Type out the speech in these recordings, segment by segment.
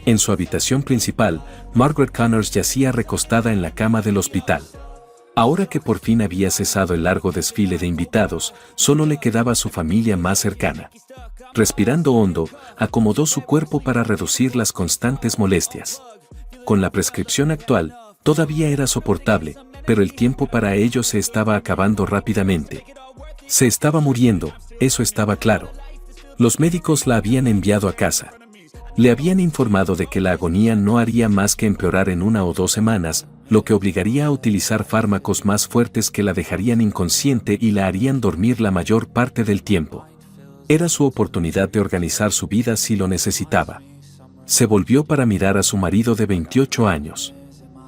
En su habitación principal, Margaret Connors yacía recostada en la cama del hospital. Ahora que por fin había cesado el largo desfile de invitados, solo le quedaba su familia más cercana. Respirando hondo, acomodó su cuerpo para reducir las constantes molestias. Con la prescripción actual, todavía era soportable, pero el tiempo para ello se estaba acabando rápidamente. Se estaba muriendo, eso estaba claro. Los médicos la habían enviado a casa. Le habían informado de que la agonía no haría más que empeorar en 1 o 2 semanas, lo que obligaría a utilizar fármacos más fuertes que la dejarían inconsciente y la harían dormir la mayor parte del tiempo. Era su oportunidad de organizar su vida si lo necesitaba. Se volvió para mirar a su marido de 28 años.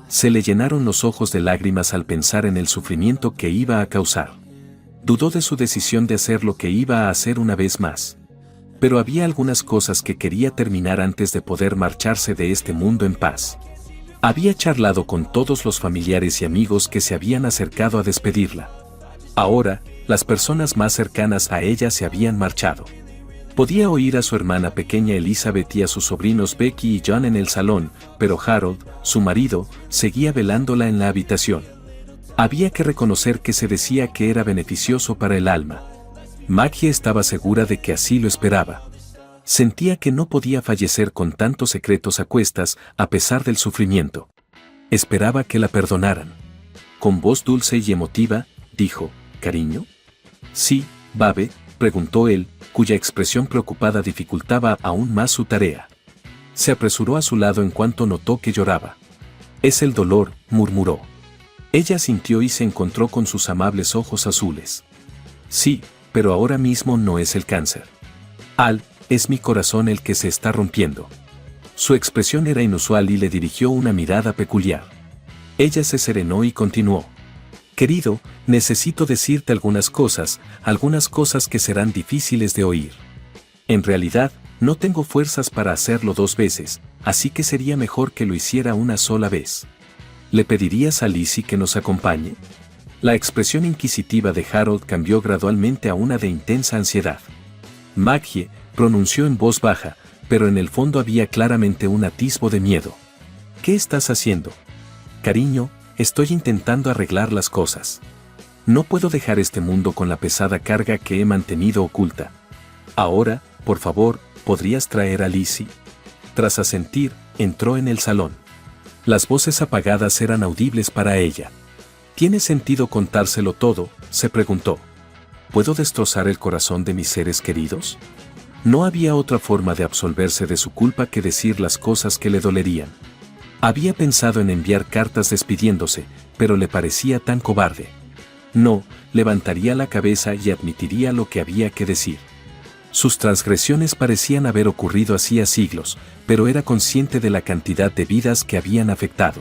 Se le llenaron los ojos de lágrimas al pensar en el sufrimiento que iba a causar. Dudó de su decisión de hacer lo que iba a hacer una vez más. Pero había algunas cosas que quería terminar antes de poder marcharse de este mundo en paz. Había charlado con todos los familiares y amigos que se habían acercado a despedirla. Ahora, las personas más cercanas a ella se habían marchado. Podía oír a su hermana pequeña Elizabeth y a sus sobrinos Becky y John en el salón, pero Harold, su marido, seguía velándola en la habitación. Había que reconocer que se decía que era beneficioso para el alma. Maggie estaba segura de que así lo esperaba. Sentía que no podía fallecer con tantos secretos a cuestas, a pesar del sufrimiento. Esperaba que la perdonaran. Con voz dulce y emotiva, dijo, «¿Cariño?» «Sí, Babe», preguntó él, cuya expresión preocupada dificultaba aún más su tarea. Se apresuró a su lado en cuanto notó que lloraba. «Es el dolor», murmuró. Ella sintió y se encontró con sus amables ojos azules. «Sí, pero ahora mismo no es el cáncer. Al, es mi corazón el que se está rompiendo». Su expresión era inusual y le dirigió una mirada peculiar. Ella se serenó y continuó. «Querido, necesito decirte algunas cosas que serán difíciles de oír. En realidad, no tengo fuerzas para hacerlo 2 veces, así que sería mejor que lo hiciera una sola vez. ¿Le pedirías a Lizzie que nos acompañe?» La expresión inquisitiva de Harold cambió gradualmente a una de intensa ansiedad. «Maggie», pronunció en voz baja, pero en el fondo había claramente un atisbo de miedo. «¿Qué estás haciendo?» «Cariño, estoy intentando arreglar las cosas. No puedo dejar este mundo con la pesada carga que he mantenido oculta. Ahora, por favor, ¿podrías traer a Lizzie?» Tras asentir, entró en el salón. Las voces apagadas eran audibles para ella. «¿Tiene sentido contárselo todo?», se preguntó. «¿Puedo destrozar el corazón de mis seres queridos?». No había otra forma de absolverse de su culpa que decir las cosas que le dolerían. Había pensado en enviar cartas despidiéndose, pero le parecía tan cobarde. No, levantaría la cabeza y admitiría lo que había que decir. Sus transgresiones parecían haber ocurrido hacía siglos, pero era consciente de la cantidad de vidas que habían afectado.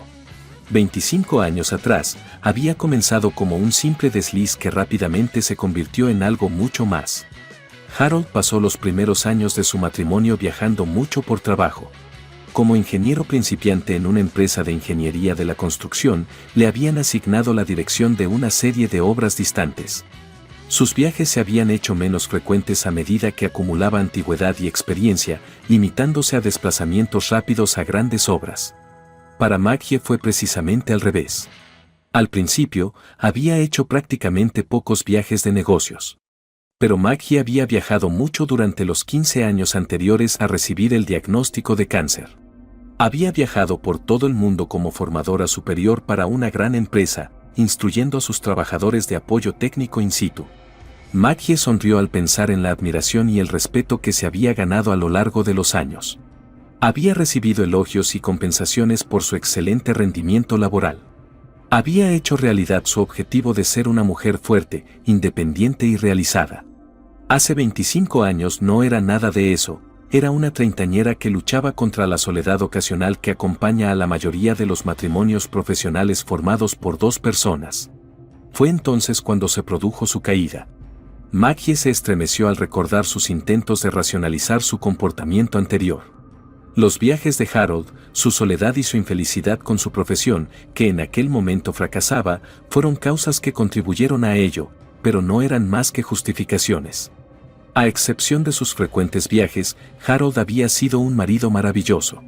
25 años atrás, había comenzado como un simple desliz que rápidamente se convirtió en algo mucho más. Harold pasó los primeros años de su matrimonio viajando mucho por trabajo. Como ingeniero principiante en una empresa de ingeniería de la construcción, le habían asignado la dirección de una serie de obras distantes. Sus viajes se habían hecho menos frecuentes a medida que acumulaba antigüedad y experiencia, limitándose a desplazamientos rápidos a grandes obras. Para Maggie fue precisamente al revés. Al principio, había hecho prácticamente pocos viajes de negocios. Pero Maggie había viajado mucho durante los 15 años anteriores a recibir el diagnóstico de cáncer. Había viajado por todo el mundo como formadora superior para una gran empresa, instruyendo a sus trabajadores de apoyo técnico in situ. Maggie sonrió al pensar en la admiración y el respeto que se había ganado a lo largo de los años. Había recibido elogios y compensaciones por su excelente rendimiento laboral. Había hecho realidad su objetivo de ser una mujer fuerte, independiente y realizada. Hace 25 años no era nada de eso, era una treintañera que luchaba contra la soledad ocasional que acompaña a la mayoría de los matrimonios profesionales formados por 2 personas. Fue entonces cuando se produjo su caída. Maggie se estremeció al recordar sus intentos de racionalizar su comportamiento anterior. Los viajes de Harold, su soledad y su infelicidad con su profesión, que en aquel momento fracasaba, fueron causas que contribuyeron a ello, pero no eran más que justificaciones. A excepción de sus frecuentes viajes, Harold había sido un marido maravilloso.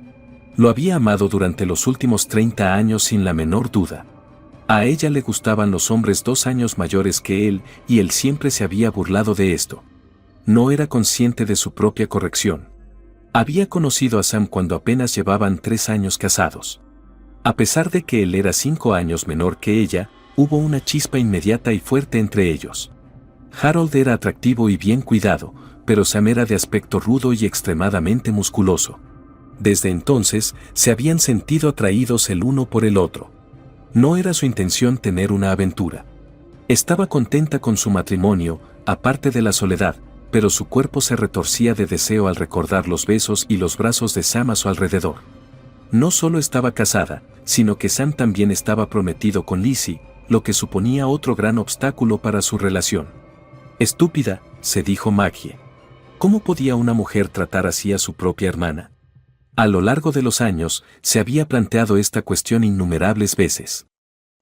Lo había amado durante los últimos 30 años sin la menor duda. A ella le gustaban los hombres 2 años mayores que él, y él siempre se había burlado de esto. No era consciente de su propia corrección. Había conocido a Sam cuando apenas llevaban 3 años casados. A pesar de que él era 5 años menor que ella, hubo una chispa inmediata y fuerte entre ellos. Harold era atractivo y bien cuidado, pero Sam era de aspecto rudo y extremadamente musculoso. Desde entonces, se habían sentido atraídos el uno por el otro. No era su intención tener una aventura. Estaba contenta con su matrimonio, aparte de la soledad, pero su cuerpo se retorcía de deseo al recordar los besos y los brazos de Sam a su alrededor. No solo estaba casada, sino que Sam también estaba prometido con Lizzie, lo que suponía otro gran obstáculo para su relación. Estúpida, se dijo Maggie. ¿Cómo podía una mujer tratar así a su propia hermana? A lo largo de los años, se había planteado esta cuestión innumerables veces.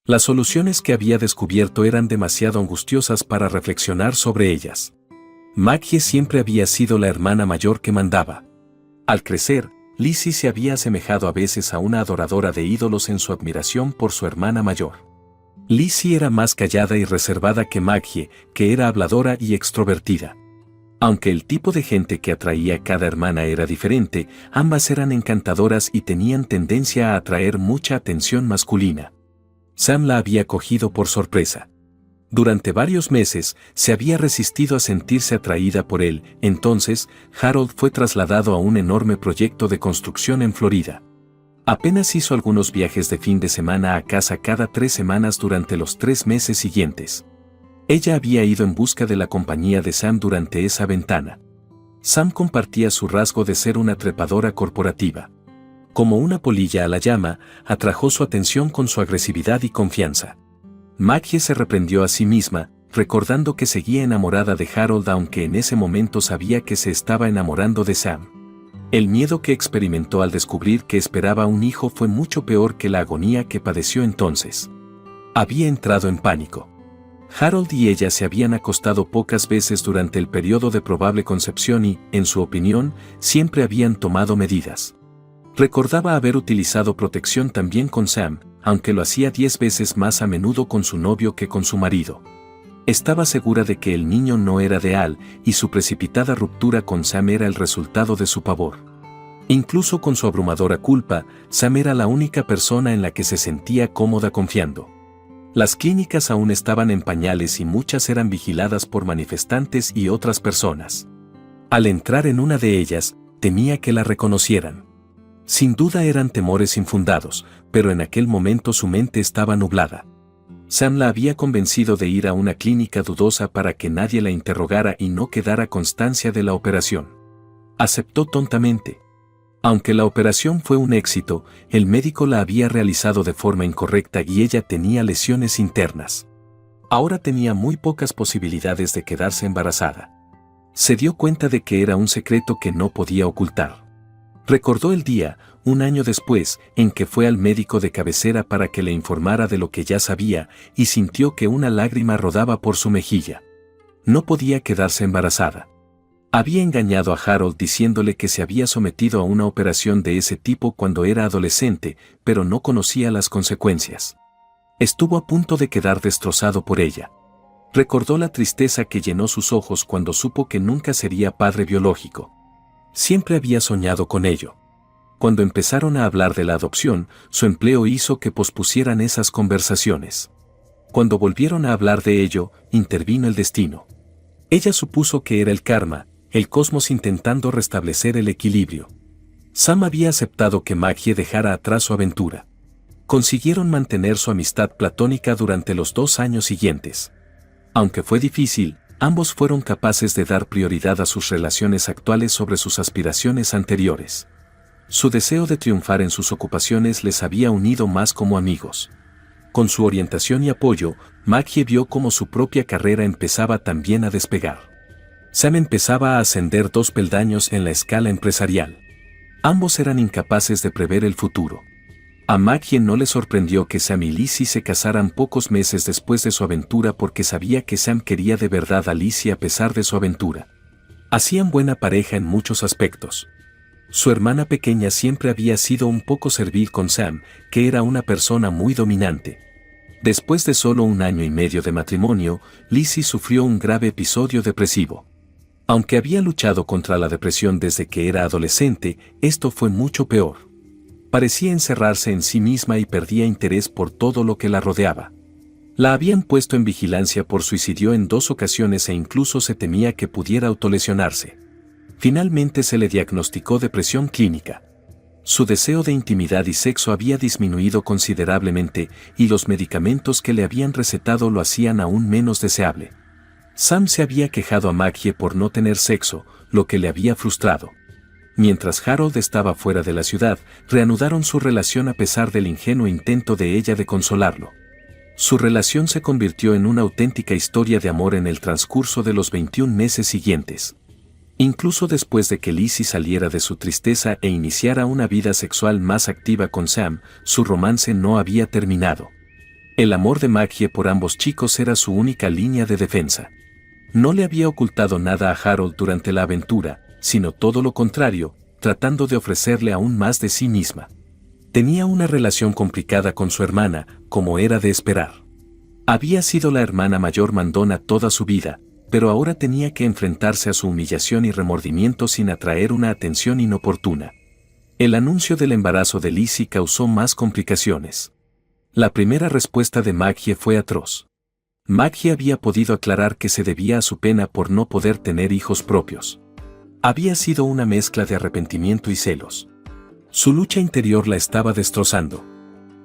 Las soluciones que había descubierto eran demasiado angustiosas para reflexionar sobre ellas. Maggie siempre había sido la hermana mayor que mandaba. Al crecer, Lizzie se había asemejado a veces a una adoradora de ídolos en su admiración por su hermana mayor. Lizzie era más callada y reservada que Maggie, que era habladora y extrovertida. Aunque el tipo de gente que atraía a cada hermana era diferente, ambas eran encantadoras y tenían tendencia a atraer mucha atención masculina. Sam la había cogido por sorpresa. Durante varios meses, se había resistido a sentirse atraída por él. Entonces, Harold fue trasladado a un enorme proyecto de construcción en Florida. Apenas hizo algunos viajes de fin de semana a casa cada 3 semanas durante los 3 meses siguientes. Ella había ido en busca de la compañía de Sam durante esa ventana. Sam compartía su rasgo de ser una trepadora corporativa. Como una polilla a la llama, atrajo su atención con su agresividad y confianza. Maggie se reprendió a sí misma, recordando que seguía enamorada de Harold aunque en ese momento sabía que se estaba enamorando de Sam. El miedo que experimentó al descubrir que esperaba un hijo fue mucho peor que la agonía que padeció entonces. Había entrado en pánico. Harold y ella se habían acostado pocas veces durante el periodo de probable concepción y, en su opinión, siempre habían tomado medidas. Recordaba haber utilizado protección también con Sam, aunque lo hacía 10 veces más a menudo con su novio que con su marido. Estaba segura de que el niño no era real y su precipitada ruptura con Sam era el resultado de su pavor. Incluso con su abrumadora culpa, Sam era la única persona en la que se sentía cómoda confiando. Las clínicas aún estaban en pañales y muchas eran vigiladas por manifestantes y otras personas. Al entrar en una de ellas, temía que la reconocieran. Sin duda eran temores infundados, pero en aquel momento su mente estaba nublada. Sam la había convencido de ir a una clínica dudosa para que nadie la interrogara y no quedara constancia de la operación. Aceptó tontamente. Aunque la operación fue un éxito, el médico la había realizado de forma incorrecta y ella tenía lesiones internas. Ahora tenía muy pocas posibilidades de quedarse embarazada. Se dio cuenta de que era un secreto que no podía ocultar. Recordó el día, 1 año después, en que fue al médico de cabecera para que le informara de lo que ya sabía, y sintió que una lágrima rodaba por su mejilla. No podía quedarse embarazada. Había engañado a Harold diciéndole que se había sometido a una operación de ese tipo cuando era adolescente, pero no conocía las consecuencias. Estuvo a punto de quedar destrozado por ella. Recordó la tristeza que llenó sus ojos cuando supo que nunca sería padre biológico. Siempre había soñado con ello. Cuando empezaron a hablar de la adopción, su empleo hizo que pospusieran esas conversaciones. Cuando volvieron a hablar de ello, intervino el destino. Ella supuso que era el karma, el cosmos intentando restablecer el equilibrio. Sam había aceptado que Maggie dejara atrás su aventura. Consiguieron mantener su amistad platónica durante los 2 años siguientes. Aunque fue difícil, ambos fueron capaces de dar prioridad a sus relaciones actuales sobre sus aspiraciones anteriores. Su deseo de triunfar en sus ocupaciones les había unido más como amigos. Con su orientación y apoyo, Maggie vio cómo su propia carrera empezaba también a despegar. Sam empezaba a ascender 2 peldaños en la escala empresarial. Ambos eran incapaces de prever el futuro. A Maggie no le sorprendió que Sam y Lizzie se casaran pocos meses después de su aventura porque sabía que Sam quería de verdad a Lizzie a pesar de su aventura. Hacían buena pareja en muchos aspectos. Su hermana pequeña siempre había sido un poco servil con Sam, que era una persona muy dominante. Después de solo 1 año y medio de matrimonio, Lizzie sufrió un grave episodio depresivo. Aunque había luchado contra la depresión desde que era adolescente, esto fue mucho peor. Parecía encerrarse en sí misma y perdía interés por todo lo que la rodeaba. La habían puesto en vigilancia por suicidio en 2 ocasiones e incluso se temía que pudiera autolesionarse. Finalmente se le diagnosticó depresión clínica. Su deseo de intimidad y sexo había disminuido considerablemente y los medicamentos que le habían recetado lo hacían aún menos deseable. Sam se había quejado a Maggie por no tener sexo, lo que le había frustrado. Mientras Harold estaba fuera de la ciudad, reanudaron su relación a pesar del ingenuo intento de ella de consolarlo. Su relación se convirtió en una auténtica historia de amor en el transcurso de los 21 meses siguientes. Incluso después de que Lizzie saliera de su tristeza e iniciara una vida sexual más activa con Sam, su romance no había terminado. El amor de Maggie por ambos chicos era su única línea de defensa. No le había ocultado nada a Harold durante la aventura, sino todo lo contrario, tratando de ofrecerle aún más de sí misma. Tenía una relación complicada con su hermana, como era de esperar. Había sido la hermana mayor mandona toda su vida, pero ahora tenía que enfrentarse a su humillación y remordimiento sin atraer una atención inoportuna. El anuncio del embarazo de Lizzie causó más complicaciones. La primera respuesta de Maggie fue atroz. Maggie había podido aclarar que se debía a su pena por no poder tener hijos propios. Había sido una mezcla de arrepentimiento y celos. Su lucha interior la estaba destrozando.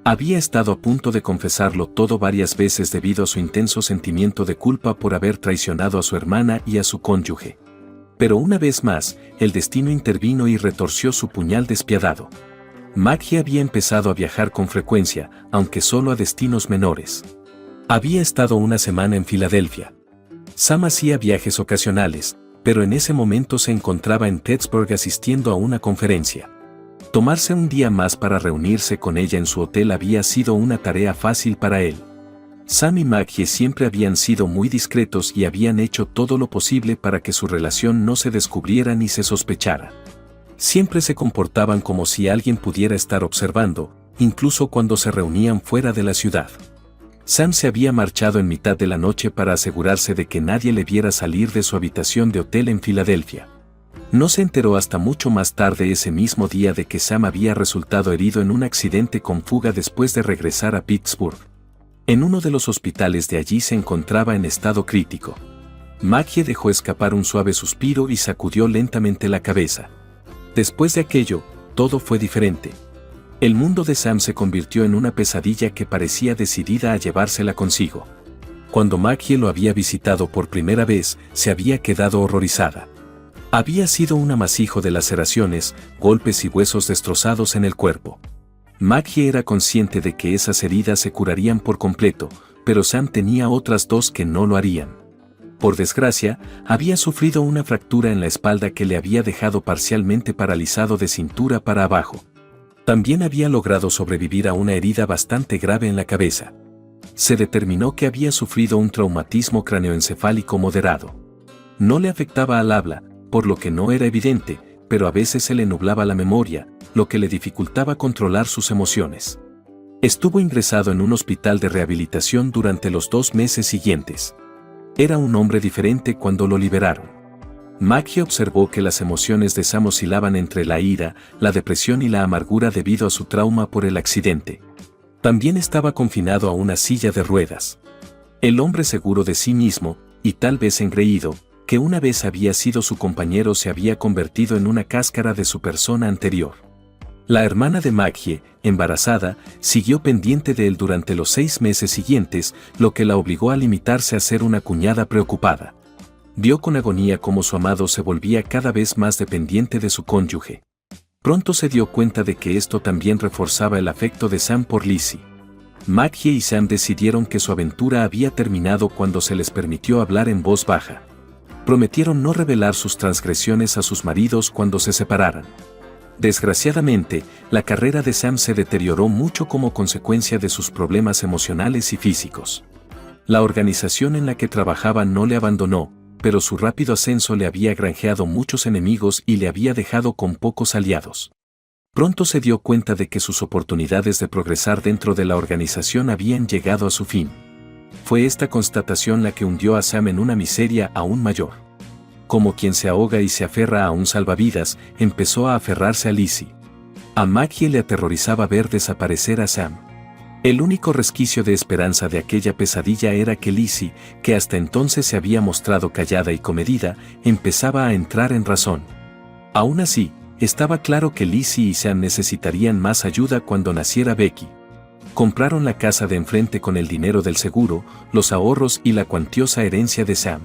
Había estado a punto de confesarlo todo varias veces debido a su intenso sentimiento de culpa por haber traicionado a su hermana y a su cónyuge. Pero una vez más, el destino intervino y retorció su puñal despiadado. Maggie había empezado a viajar con frecuencia, aunque solo a destinos menores. Había estado 1 semana en Filadelfia. Sam hacía viajes ocasionales, pero en ese momento se encontraba en Pittsburgh asistiendo a una conferencia. Tomarse un día más para reunirse con ella en su hotel había sido una tarea fácil para él. Sam y Maggie siempre habían sido muy discretos y habían hecho todo lo posible para que su relación no se descubriera ni se sospechara. Siempre se comportaban como si alguien pudiera estar observando, incluso cuando se reunían fuera de la ciudad. Sam se había marchado en mitad de la noche para asegurarse de que nadie le viera salir de su habitación de hotel en Filadelfia. No se enteró hasta mucho más tarde ese mismo día de que Sam había resultado herido en un accidente con fuga después de regresar a Pittsburgh. En uno de los hospitales de allí se encontraba en estado crítico. Maggie dejó escapar un suave suspiro y sacudió lentamente la cabeza. Después de aquello, todo fue diferente. El mundo de Sam se convirtió en una pesadilla que parecía decidida a llevársela consigo. Cuando Maggie lo había visitado por primera vez, se había quedado horrorizada. Había sido un amasijo de laceraciones, golpes y huesos destrozados en el cuerpo. Maggie era consciente de que esas heridas se curarían por completo, pero Sam tenía otras 2 que no lo harían. Por desgracia, había sufrido una fractura en la espalda que le había dejado parcialmente paralizado de cintura para abajo. También había logrado sobrevivir a una herida bastante grave en la cabeza. Se determinó que había sufrido un traumatismo craneoencefálico moderado. No le afectaba al habla, por lo que no era evidente, pero a veces se le nublaba la memoria, lo que le dificultaba controlar sus emociones. Estuvo ingresado en un hospital de rehabilitación durante los 2 meses siguientes. Era un hombre diferente cuando lo liberaron. Maggie observó que las emociones de Sam oscilaban entre la ira, la depresión y la amargura debido a su trauma por el accidente. También estaba confinado a una silla de ruedas. El hombre seguro de sí mismo, y tal vez engreído, que una vez había sido su compañero se había convertido en una cáscara de su persona anterior. La hermana de Maggie, embarazada, siguió pendiente de él durante los 6 meses siguientes, lo que la obligó a limitarse a ser una cuñada preocupada. Vio con agonía cómo su amado se volvía cada vez más dependiente de su cónyuge. Pronto se dio cuenta de que esto también reforzaba el afecto de Sam por Lizzie. Maggie y Sam decidieron que su aventura había terminado cuando se les permitió hablar en voz baja. Prometieron no revelar sus transgresiones a sus maridos cuando se separaran. Desgraciadamente, la carrera de Sam se deterioró mucho como consecuencia de sus problemas emocionales y físicos. La organización en la que trabajaba no le abandonó, pero su rápido ascenso le había granjeado muchos enemigos y le había dejado con pocos aliados. Pronto se dio cuenta de que sus oportunidades de progresar dentro de la organización habían llegado a su fin. Fue esta constatación la que hundió a Sam en una miseria aún mayor. Como quien se ahoga y se aferra a un salvavidas, empezó a aferrarse a Lizzie. A Maggie le aterrorizaba ver desaparecer a Sam. El único resquicio de esperanza de aquella pesadilla era que Lizzie, que hasta entonces se había mostrado callada y comedida, empezaba a entrar en razón. Aún así, estaba claro que Lizzie y Sam necesitarían más ayuda cuando naciera Becky. Compraron la casa de enfrente con el dinero del seguro, los ahorros y la cuantiosa herencia de Sam.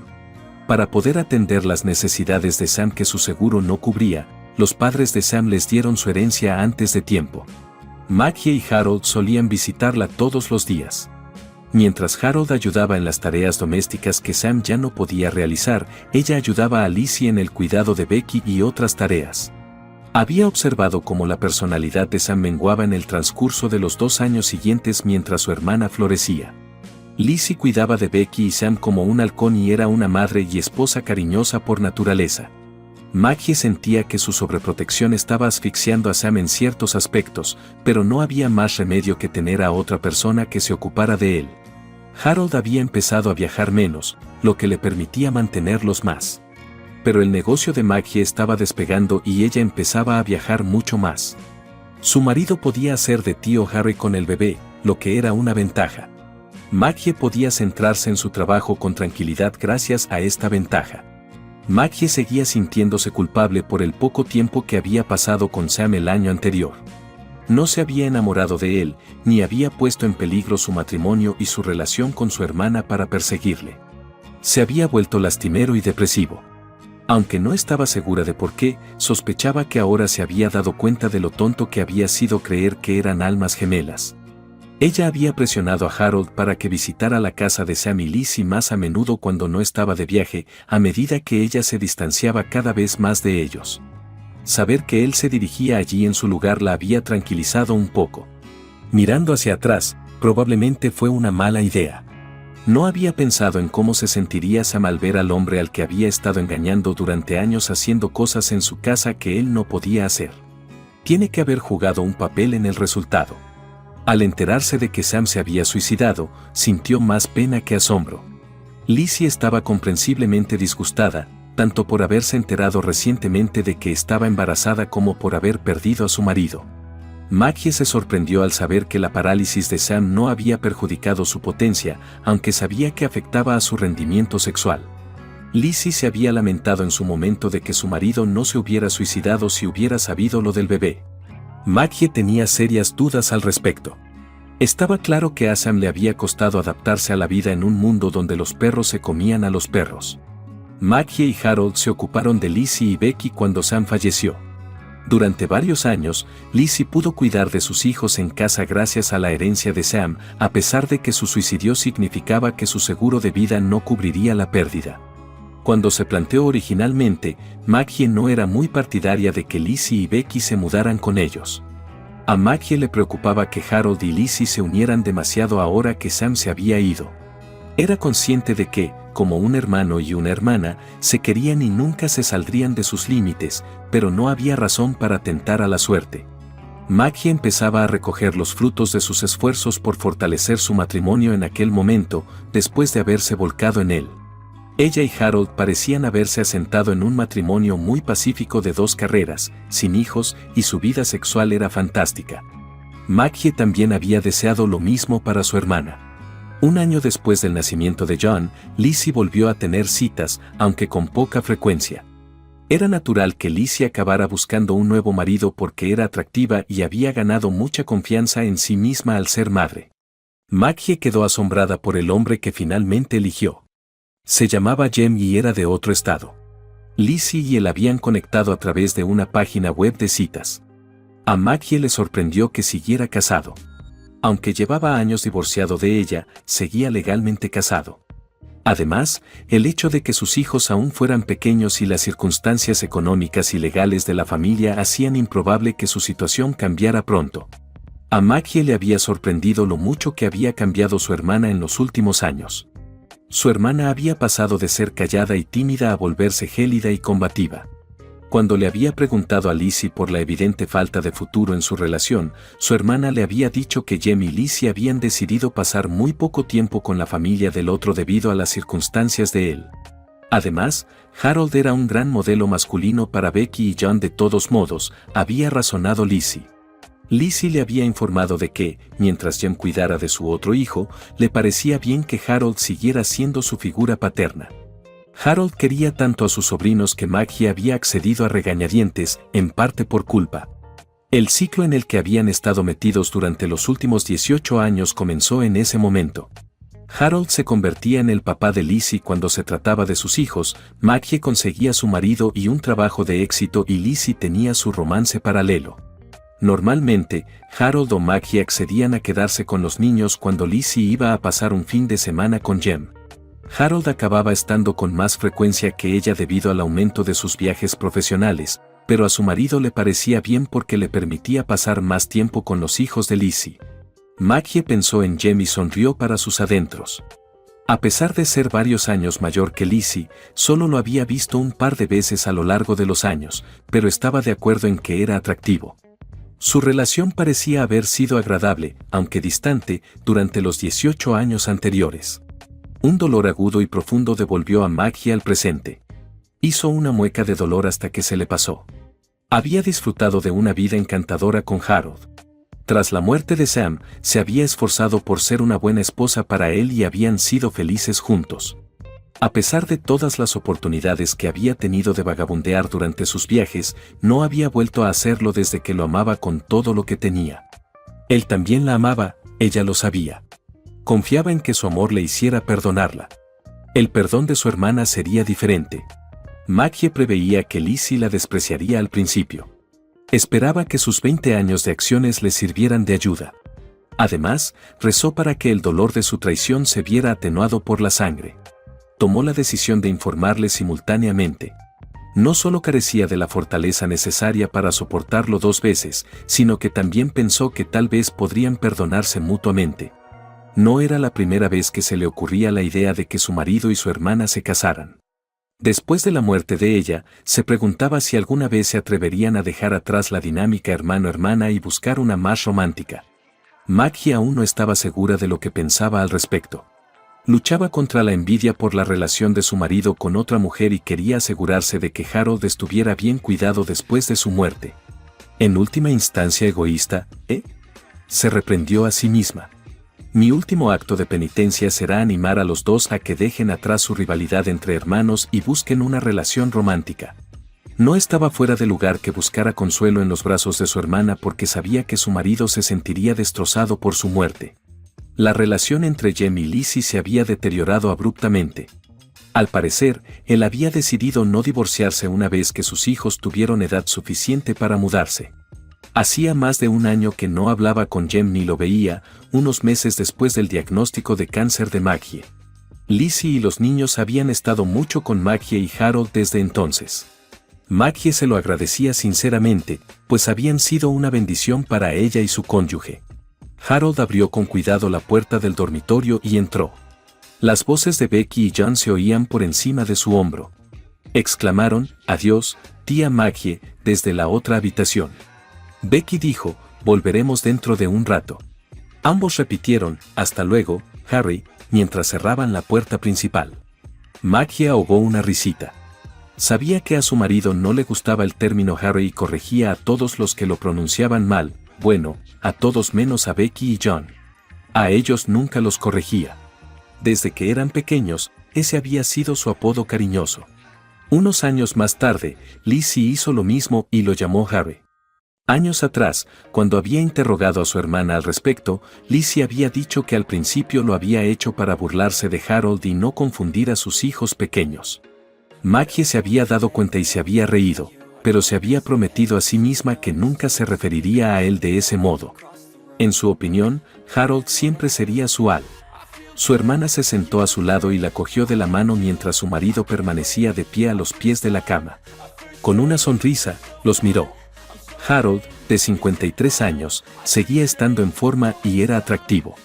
Para poder atender las necesidades de Sam que su seguro no cubría, los padres de Sam les dieron su herencia antes de tiempo. Maggie y Harold solían visitarla todos los días. Mientras Harold ayudaba en las tareas domésticas que Sam ya no podía realizar, ella ayudaba a Lizzie en el cuidado de Becky y otras tareas. Había observado cómo la personalidad de Sam menguaba en el transcurso de los 2 años siguientes mientras su hermana florecía. Lizzie cuidaba de Becky y Sam como un halcón y era una madre y esposa cariñosa por naturaleza. Maggie sentía que su sobreprotección estaba asfixiando a Sam en ciertos aspectos, pero no había más remedio que tener a otra persona que se ocupara de él. Harold había empezado a viajar menos, lo que le permitía mantenerlos más. Pero el negocio de Maggie estaba despegando y ella empezaba a viajar mucho más. Su marido podía hacer de tío Harry con el bebé, lo que era una ventaja. Maggie podía centrarse en su trabajo con tranquilidad gracias a esta ventaja. Maggie seguía sintiéndose culpable por el poco tiempo que había pasado con Sam el año anterior. No se había enamorado de él, ni había puesto en peligro su matrimonio y su relación con su hermana para perseguirle. Se había vuelto lastimero y depresivo. Aunque no estaba segura de por qué, sospechaba que ahora se había dado cuenta de lo tonto que había sido creer que eran almas gemelas. Ella había presionado a Harold para que visitara la casa de Sam y Lizzie más a menudo cuando no estaba de viaje, a medida que ella se distanciaba cada vez más de ellos. Saber que él se dirigía allí en su lugar la había tranquilizado un poco. Mirando hacia atrás, probablemente fue una mala idea. No había pensado en cómo se sentiría Sam al ver al hombre al que había estado engañando durante años haciendo cosas en su casa que él no podía hacer. Tiene que haber jugado un papel en el resultado. Al enterarse de que Sam se había suicidado, sintió más pena que asombro. Lizzie estaba comprensiblemente disgustada, tanto por haberse enterado recientemente de que estaba embarazada como por haber perdido a su marido. Maggie se sorprendió al saber que la parálisis de Sam no había perjudicado su potencia, aunque sabía que afectaba a su rendimiento sexual. Lizzie se había lamentado en su momento de que su marido no se hubiera suicidado si hubiera sabido lo del bebé. Maggie tenía serias dudas al respecto. Estaba claro que a Sam le había costado adaptarse a la vida en un mundo donde los perros se comían a los perros. Maggie y Harold se ocuparon de Lizzie y Becky cuando Sam falleció. Durante varios años, Lizzie pudo cuidar de sus hijos en casa gracias a la herencia de Sam, a pesar de que su suicidio significaba que su seguro de vida no cubriría la pérdida. Cuando se planteó originalmente, Maggie no era muy partidaria de que Lizzie y Becky se mudaran con ellos. A Maggie le preocupaba que Harold y Lizzie se unieran demasiado ahora que Sam se había ido. Era consciente de que, como un hermano y una hermana, se querían y nunca se saldrían de sus límites, pero no había razón para tentar a la suerte. Maggie empezaba a recoger los frutos de sus esfuerzos por fortalecer su matrimonio en aquel momento, después de haberse volcado en él. Ella y Harold parecían haberse asentado en un matrimonio muy pacífico de 2 carreras, sin hijos, y su vida sexual era fantástica. Maggie también había deseado lo mismo para su hermana. Un año después del nacimiento de John, Lizzie volvió a tener citas, aunque con poca frecuencia. Era natural que Lizzie acabara buscando un nuevo marido porque era atractiva y había ganado mucha confianza en sí misma al ser madre. Maggie quedó asombrada por el hombre que finalmente eligió. Se llamaba Jem y era de otro estado. Lizzie y él habían conectado a través de una página web de citas. A Maggie le sorprendió que siguiera casado. Aunque llevaba años divorciado de ella, seguía legalmente casado. Además, el hecho de que sus hijos aún fueran pequeños y las circunstancias económicas y legales de la familia hacían improbable que su situación cambiara pronto. A Maggie le había sorprendido lo mucho que había cambiado su hermana en los últimos años. Su hermana había pasado de ser callada y tímida a volverse gélida y combativa. Cuando le había preguntado a Lizzie por la evidente falta de futuro en su relación, su hermana le había dicho que Jem y Lizzie habían decidido pasar muy poco tiempo con la familia del otro debido a las circunstancias de él. Además, Harold era un gran modelo masculino para Becky y John. De todos modos, había razonado Lizzie. Lizzie le había informado de que, mientras Jem cuidara de su otro hijo, le parecía bien que Harold siguiera siendo su figura paterna. Harold quería tanto a sus sobrinos que Maggie había accedido a regañadientes, en parte por culpa. El ciclo en el que habían estado metidos durante los últimos 18 años comenzó en ese momento. Harold se convertía en el papá de Lizzie cuando se trataba de sus hijos, Maggie conseguía su marido y un trabajo de éxito y Lizzie tenía su romance paralelo. Normalmente, Harold o Maggie accedían a quedarse con los niños cuando Lizzie iba a pasar un fin de semana con Jem. Harold acababa estando con más frecuencia que ella debido al aumento de sus viajes profesionales, pero a su marido le parecía bien porque le permitía pasar más tiempo con los hijos de Lizzie. Maggie pensó en Jem y sonrió para sus adentros. A pesar de ser varios años mayor que Lizzie, solo lo había visto un par de veces a lo largo de los años, pero estaba de acuerdo en que era atractivo. Su relación parecía haber sido agradable, aunque distante, durante los 18 años anteriores. Un dolor agudo y profundo devolvió a Maggie al presente. Hizo una mueca de dolor hasta que se le pasó. Había disfrutado de una vida encantadora con Harold. Tras la muerte de Sam, se había esforzado por ser una buena esposa para él y habían sido felices juntos. A pesar de todas las oportunidades que había tenido de vagabundear durante sus viajes, no había vuelto a hacerlo desde que lo amaba con todo lo que tenía. Él también la amaba, ella lo sabía. Confiaba en que su amor le hiciera perdonarla. El perdón de su hermana sería diferente. Maggie preveía que Lizzie la despreciaría al principio. Esperaba que sus 20 años de acciones le sirvieran de ayuda. Además, rezó para que el dolor de su traición se viera atenuado por la sangre. Tomó la decisión de informarle simultáneamente. No solo carecía de la fortaleza necesaria para soportarlo 2 veces, sino que también pensó que tal vez podrían perdonarse mutuamente. No era la primera vez que se le ocurría la idea de que su marido y su hermana se casaran. Después de la muerte de ella, se preguntaba si alguna vez se atreverían a dejar atrás la dinámica hermano-hermana y buscar una más romántica. Maggie aún no estaba segura de lo que pensaba al respecto. Luchaba contra la envidia por la relación de su marido con otra mujer y quería asegurarse de que Harold estuviera bien cuidado después de su muerte. En última instancia egoísta, se reprendió a sí misma. Mi último acto de penitencia será animar a los dos a que dejen atrás su rivalidad entre hermanos y busquen una relación romántica. No estaba fuera de lugar que buscara consuelo en los brazos de su hermana porque sabía que su marido se sentiría destrozado por su muerte. La relación entre Jem y Lizzie se había deteriorado abruptamente. Al parecer, él había decidido no divorciarse una vez que sus hijos tuvieron edad suficiente para mudarse. Hacía más de un año que no hablaba con Jem ni lo veía, unos meses después del diagnóstico de cáncer de Maggie. Lizzie y los niños habían estado mucho con Maggie y Harold desde entonces. Maggie se lo agradecía sinceramente, pues habían sido una bendición para ella y su cónyuge. Harold abrió con cuidado la puerta del dormitorio y entró. Las voces de Becky y John se oían por encima de su hombro. Exclamaron, «Adiós, tía Maggie», desde la otra habitación. Becky dijo, «Volveremos dentro de un rato». Ambos repitieron, «Hasta luego, Harry», mientras cerraban la puerta principal. Maggie ahogó una risita. Sabía que a su marido no le gustaba el término Harry y corregía a todos los que lo pronunciaban mal, bueno, a todos menos a Becky y John. A ellos nunca los corregía. Desde que eran pequeños, ese había sido su apodo cariñoso. Unos años más tarde, Lizzie hizo lo mismo y lo llamó Harry. Años atrás, cuando había interrogado a su hermana al respecto, Lizzie había dicho que al principio lo había hecho para burlarse de Harold y no confundir a sus hijos pequeños. Maggie se había dado cuenta y se había reído, pero se había prometido a sí misma que nunca se referiría a él de ese modo. En su opinión, Harold siempre sería su Al. Su hermana se sentó a su lado y la cogió de la mano mientras su marido permanecía de pie a los pies de la cama. Con una sonrisa, los miró. Harold, de 53 años, seguía estando en forma y era atractivo.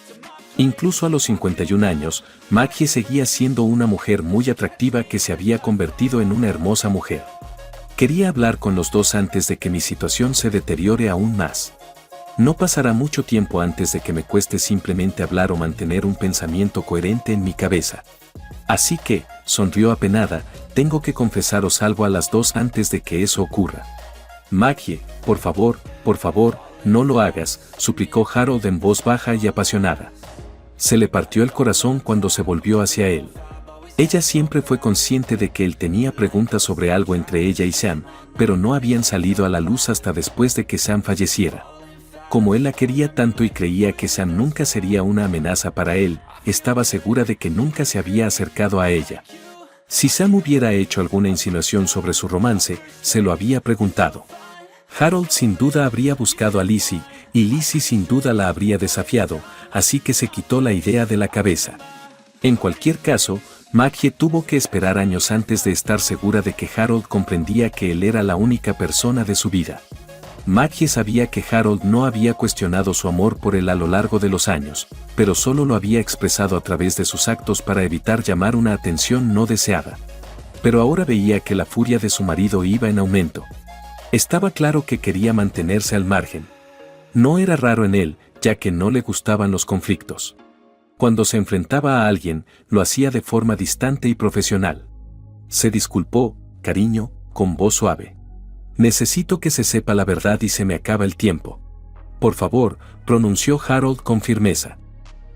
Incluso a los 51 años, Maggie seguía siendo una mujer muy atractiva que se había convertido en una hermosa mujer. Quería hablar con los dos antes de que mi situación se deteriore aún más. No pasará mucho tiempo antes de que me cueste simplemente hablar o mantener un pensamiento coherente en mi cabeza. Así que, sonrió apenada, tengo que confesaros algo a las dos antes de que eso ocurra. Maggie, por favor, no lo hagas, suplicó Harold en voz baja y apasionada. Se le partió el corazón cuando se volvió hacia él. Ella siempre fue consciente de que él tenía preguntas sobre algo entre ella y Sam, pero no habían salido a la luz hasta después de que Sam falleciera. Como él la quería tanto y creía que Sam nunca sería una amenaza para él, estaba segura de que nunca se había acercado a ella. Si Sam hubiera hecho alguna insinuación sobre su romance, se lo había preguntado. Harold sin duda habría buscado a Lizzie, y Lizzie sin duda la habría desafiado, así que se quitó la idea de la cabeza. En cualquier caso, Maggie tuvo que esperar años antes de estar segura de que Harold comprendía que él era la única persona de su vida. Maggie sabía que Harold no había cuestionado su amor por él a lo largo de los años, pero solo lo había expresado a través de sus actos para evitar llamar una atención no deseada. Pero ahora veía que la furia de su marido iba en aumento. Estaba claro que quería mantenerse al margen. No era raro en él, ya que no le gustaban los conflictos. Cuando se enfrentaba a alguien, lo hacía de forma distante y profesional. Se disculpó, cariño, con voz suave. Necesito que se sepa la verdad y se me acaba el tiempo. Por favor, pronunció Harold con firmeza.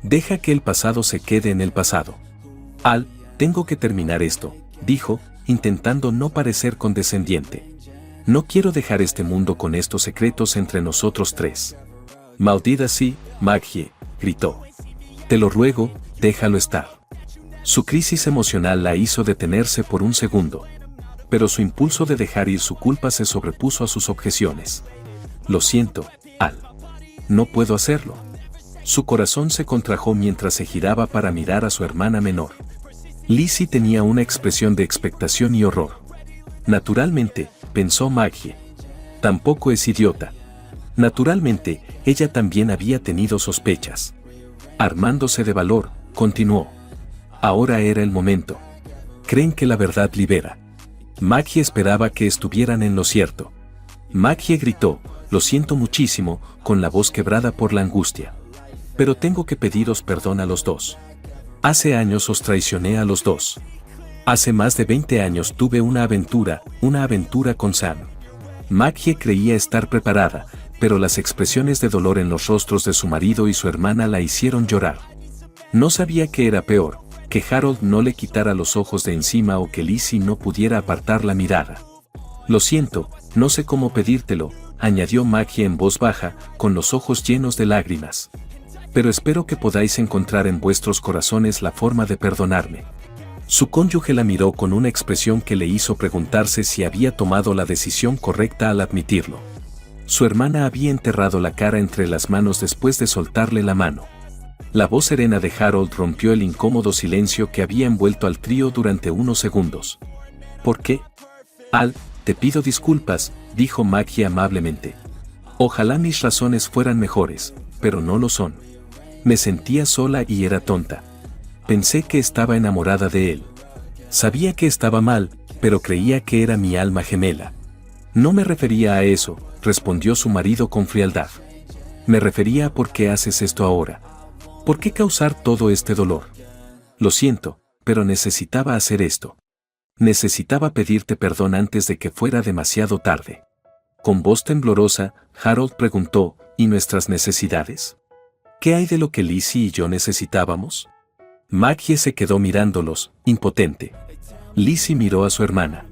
Deja que el pasado se quede en el pasado. Al, tengo que terminar esto, dijo, intentando no parecer condescendiente. No quiero dejar este mundo con estos secretos entre nosotros tres. Maldita sí, Maggie, gritó. Te lo ruego, déjalo estar. Su crisis emocional la hizo detenerse por un segundo. Pero su impulso de dejar ir su culpa se sobrepuso a sus objeciones. Lo siento, Al. No puedo hacerlo. Su corazón se contrajo mientras se giraba para mirar a su hermana menor. Lizzie tenía una expresión de expectación y horror. Naturalmente, pensó Maggie. Tampoco es idiota. Naturalmente, ella también había tenido sospechas. Armándose de valor, continuó. Ahora era el momento. Creen que la verdad libera. Maggie esperaba que estuvieran en lo cierto. Maggie gritó, lo siento muchísimo, con la voz quebrada por la angustia. Pero tengo que pediros perdón a los dos. Hace años os traicioné a los dos. Hace más de 20 años tuve una aventura con Sam. Maggie creía estar preparada, pero las expresiones de dolor en los rostros de su marido y su hermana la hicieron llorar. No sabía qué era peor, que Harold no le quitara los ojos de encima o que Lizzie no pudiera apartar la mirada. Lo siento, no sé cómo pedírtelo, añadió Maggie en voz baja, con los ojos llenos de lágrimas. Pero espero que podáis encontrar en vuestros corazones la forma de perdonarme. Su cónyuge la miró con una expresión que le hizo preguntarse si había tomado la decisión correcta al admitirlo. Su hermana había enterrado la cara entre las manos después de soltarle la mano. La voz serena de Harold rompió el incómodo silencio que había envuelto al trío durante unos segundos. ¿Por qué? Al, te pido disculpas, dijo Maggie amablemente. Ojalá mis razones fueran mejores, pero no lo son. Me sentía sola y era tonta. Pensé que estaba enamorada de él. Sabía que estaba mal, pero creía que era mi alma gemela. No me refería a eso, respondió su marido con frialdad. Me refería a por qué haces esto ahora. ¿Por qué causar todo este dolor? Lo siento, pero necesitaba hacer esto. Necesitaba pedirte perdón antes de que fuera demasiado tarde. Con voz temblorosa, Harold preguntó, ¿y nuestras necesidades? ¿Qué hay de lo que Lizzie y yo necesitábamos? Maggie se quedó mirándolos, impotente. Lizzie miró a su hermana.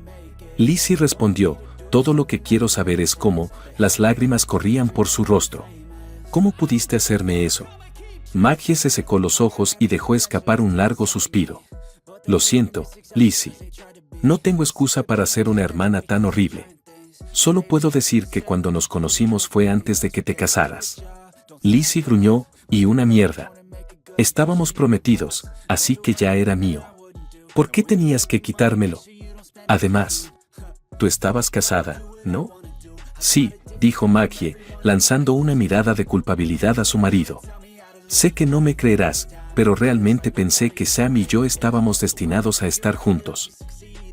Lizzie respondió, todo lo que quiero saber es cómo, las lágrimas corrían por su rostro. ¿Cómo pudiste hacerme eso? Maggie se secó los ojos y dejó escapar un largo suspiro. Lo siento, Lizzie. No tengo excusa para ser una hermana tan horrible. Solo puedo decir que cuando nos conocimos fue antes de que te casaras. Lizzie gruñó, y una mierda. Estábamos prometidos, así que ya era mío. ¿Por qué tenías que quitármelo? Además, tú estabas casada, ¿no? Sí, dijo Maggie, lanzando una mirada de culpabilidad a su marido. Sé que no me creerás, pero realmente pensé que Sam y yo estábamos destinados a estar juntos.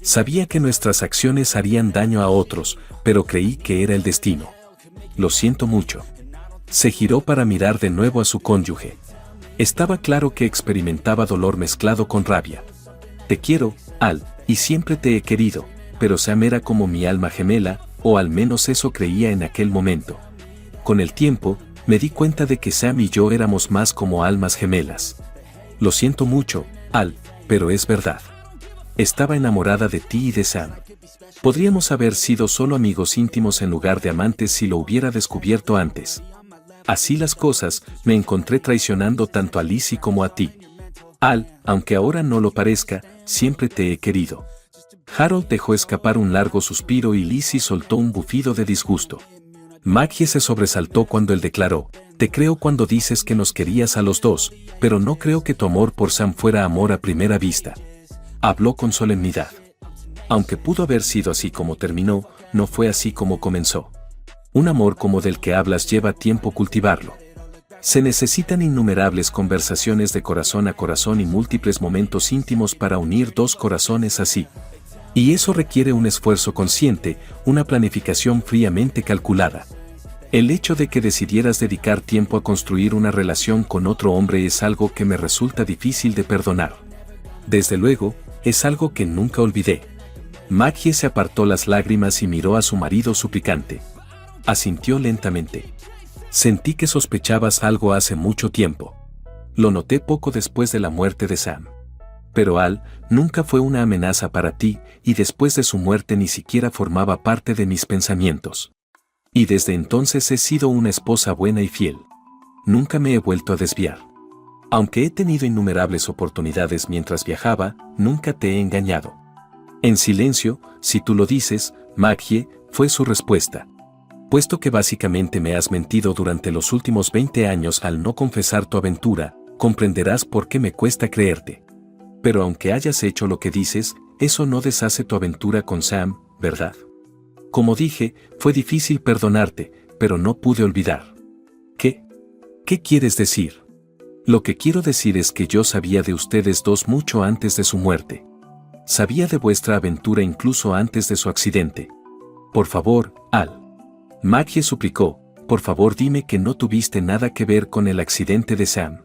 Sabía que nuestras acciones harían daño a otros, pero creí que era el destino. Lo siento mucho. Se giró para mirar de nuevo a su cónyuge. Estaba claro que experimentaba dolor mezclado con rabia. Te quiero, Al, y siempre te he querido, pero Sam era como mi alma gemela, o al menos eso creía en aquel momento. Con el tiempo, me di cuenta de que Sam y yo éramos más como almas gemelas. Lo siento mucho, Al, pero es verdad. Estaba enamorada de ti y de Sam. Podríamos haber sido solo amigos íntimos en lugar de amantes si lo hubiera descubierto antes. Así las cosas, me encontré traicionando tanto a Lizzie como a ti. Al, aunque ahora no lo parezca, siempre te he querido. Harold dejó escapar un largo suspiro y Lizzie soltó un bufido de disgusto. Maggie se sobresaltó cuando él declaró, te creo cuando dices que nos querías a los dos, pero no creo que tu amor por Sam fuera amor a primera vista. Habló con solemnidad. Aunque pudo haber sido así como terminó, no fue así como comenzó. Un amor como del que hablas lleva tiempo cultivarlo. Se necesitan innumerables conversaciones de corazón a corazón y múltiples momentos íntimos para unir dos corazones así. Y eso requiere un esfuerzo consciente, una planificación fríamente calculada. El hecho de que decidieras dedicar tiempo a construir una relación con otro hombre es algo que me resulta difícil de perdonar. Desde luego, es algo que nunca olvidé. Maggie se apartó las lágrimas y miró a su marido suplicante. Asintió lentamente. Sentí que sospechabas algo hace mucho tiempo. Lo noté poco después de la muerte de Sam. Pero Al nunca fue una amenaza para ti, y después de su muerte ni siquiera formaba parte de mis pensamientos. Y desde entonces he sido una esposa buena y fiel. Nunca me he vuelto a desviar. Aunque he tenido innumerables oportunidades mientras viajaba, nunca te he engañado. En silencio, si tú lo dices, Maggie, fue su respuesta. Puesto que básicamente me has mentido durante los últimos 20 años al no confesar tu aventura, comprenderás por qué me cuesta creerte. Pero aunque hayas hecho lo que dices, eso no deshace tu aventura con Sam, ¿verdad? Como dije, fue difícil perdonarte, pero no pude olvidar. ¿Qué? ¿Qué quieres decir? Lo que quiero decir es que yo sabía de ustedes dos mucho antes de su muerte. Sabía de vuestra aventura incluso antes de su accidente. Por favor, Al. Maggie suplicó, por favor dime que no tuviste nada que ver con el accidente de Sam.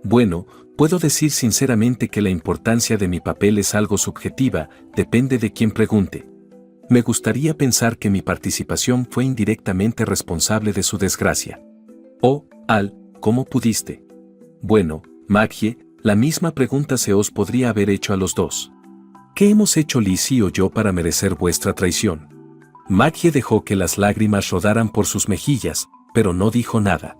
Bueno, puedo decir sinceramente que la importancia de mi papel es algo subjetiva, depende de quien pregunte. Me gustaría pensar que mi participación fue indirectamente responsable de su desgracia. Oh, Al, ¿cómo pudiste? Bueno, Maggie, la misma pregunta se os podría haber hecho a los dos. ¿Qué hemos hecho Lizzie o yo para merecer vuestra traición? Maggie dejó que las lágrimas rodaran por sus mejillas, pero no dijo nada.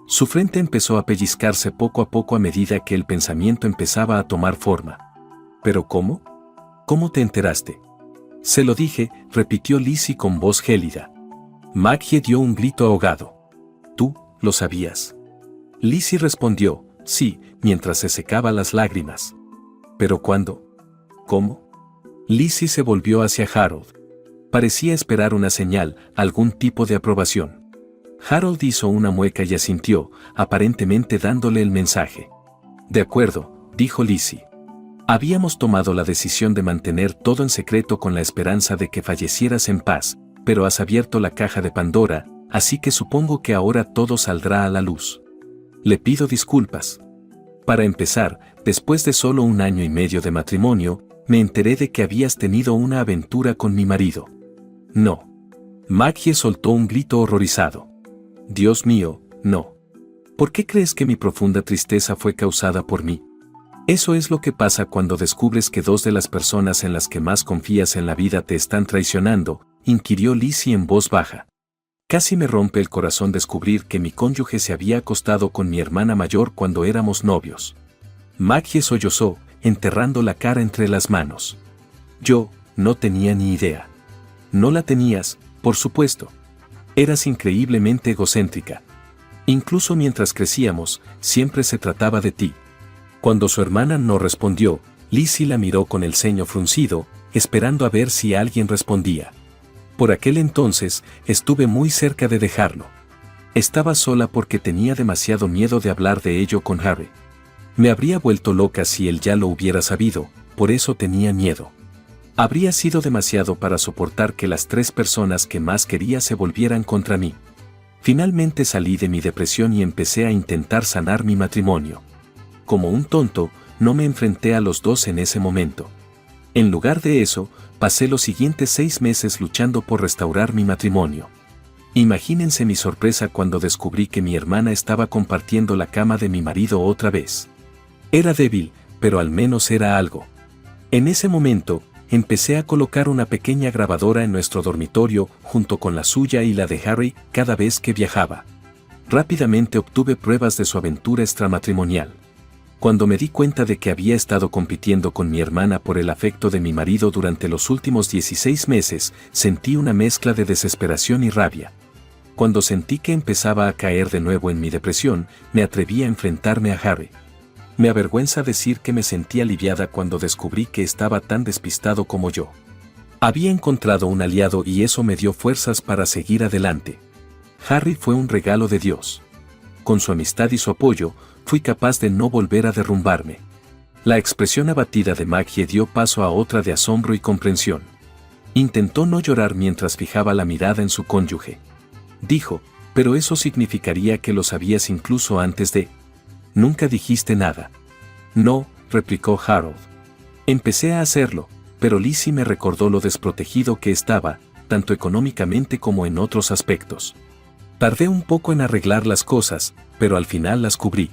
Su frente empezó a pellizcarse poco a poco a medida que el pensamiento empezaba a tomar forma. ¿Pero cómo? ¿Cómo te enteraste? Se lo dije, repitió Lizzie con voz gélida. Maggie dio un grito ahogado. ¿Tú, lo sabías? Lizzie respondió, sí, mientras se secaba las lágrimas. ¿Pero cuándo? ¿Cómo? Lizzie se volvió hacia Harold. Parecía esperar una señal, algún tipo de aprobación. Harold hizo una mueca y asintió, aparentemente dándole el mensaje. De acuerdo, dijo Lizzie. Habíamos tomado la decisión de mantener todo en secreto con la esperanza de que fallecieras en paz, pero has abierto la caja de Pandora, así que supongo que ahora todo saldrá a la luz. Le pido disculpas. Para empezar, después de solo 1 año y medio de matrimonio, me enteré de que habías tenido una aventura con mi marido. No. Maggie soltó un grito horrorizado. Dios mío, no. ¿Por qué crees que mi profunda tristeza fue causada por mí? Eso es lo que pasa cuando descubres que 2 de las personas en las que más confías en la vida te están traicionando, inquirió Lizzie en voz baja. Casi me rompe el corazón descubrir que mi cónyuge se había acostado con mi hermana mayor cuando éramos novios. Maggie sollozó, enterrando la cara entre las manos. Yo, no tenía ni idea. No la tenías, por supuesto. Eras increíblemente egocéntrica. Incluso mientras crecíamos, siempre se trataba de ti. Cuando su hermana no respondió, Lizzie la miró con el ceño fruncido, esperando a ver si alguien respondía. Por aquel entonces, estuve muy cerca de dejarlo. Estaba sola porque tenía demasiado miedo de hablar de ello con Harry. Me habría vuelto loca si él ya lo hubiera sabido, por eso tenía miedo. Habría sido demasiado para soportar que las 3 personas que más quería se volvieran contra mí. Finalmente salí de mi depresión y empecé a intentar sanar mi matrimonio. Como un tonto, no me enfrenté a los dos en ese momento. En lugar de eso, pasé los siguientes 6 meses luchando por restaurar mi matrimonio. Imagínense mi sorpresa cuando descubrí que mi hermana estaba compartiendo la cama de mi marido otra vez. Era débil, pero al menos era algo. En ese momento, empecé a colocar una pequeña grabadora en nuestro dormitorio junto con la suya y la de Harry cada vez que viajaba. Rápidamente obtuve pruebas de su aventura extramatrimonial. Cuando me di cuenta de que había estado compitiendo con mi hermana por el afecto de mi marido durante los últimos 16 meses, sentí una mezcla de desesperación y rabia. Cuando sentí que empezaba a caer de nuevo en mi depresión, me atreví a enfrentarme a Harry. Me avergüenza decir que me sentí aliviada cuando descubrí que estaba tan despistado como yo. Había encontrado un aliado y eso me dio fuerzas para seguir adelante. Harry fue un regalo de Dios. Con su amistad y su apoyo, fui capaz de no volver a derrumbarme. La expresión abatida de Maggie dio paso a otra de asombro y comprensión. Intentó no llorar mientras fijaba la mirada en su cónyuge. Dijo, pero eso significaría que lo sabías incluso antes de... Nunca dijiste nada. No, replicó Harold. Empecé a hacerlo, pero Lizzie me recordó lo desprotegido que estaba, tanto económicamente como en otros aspectos. Tardé un poco en arreglar las cosas, pero al final las cubrí.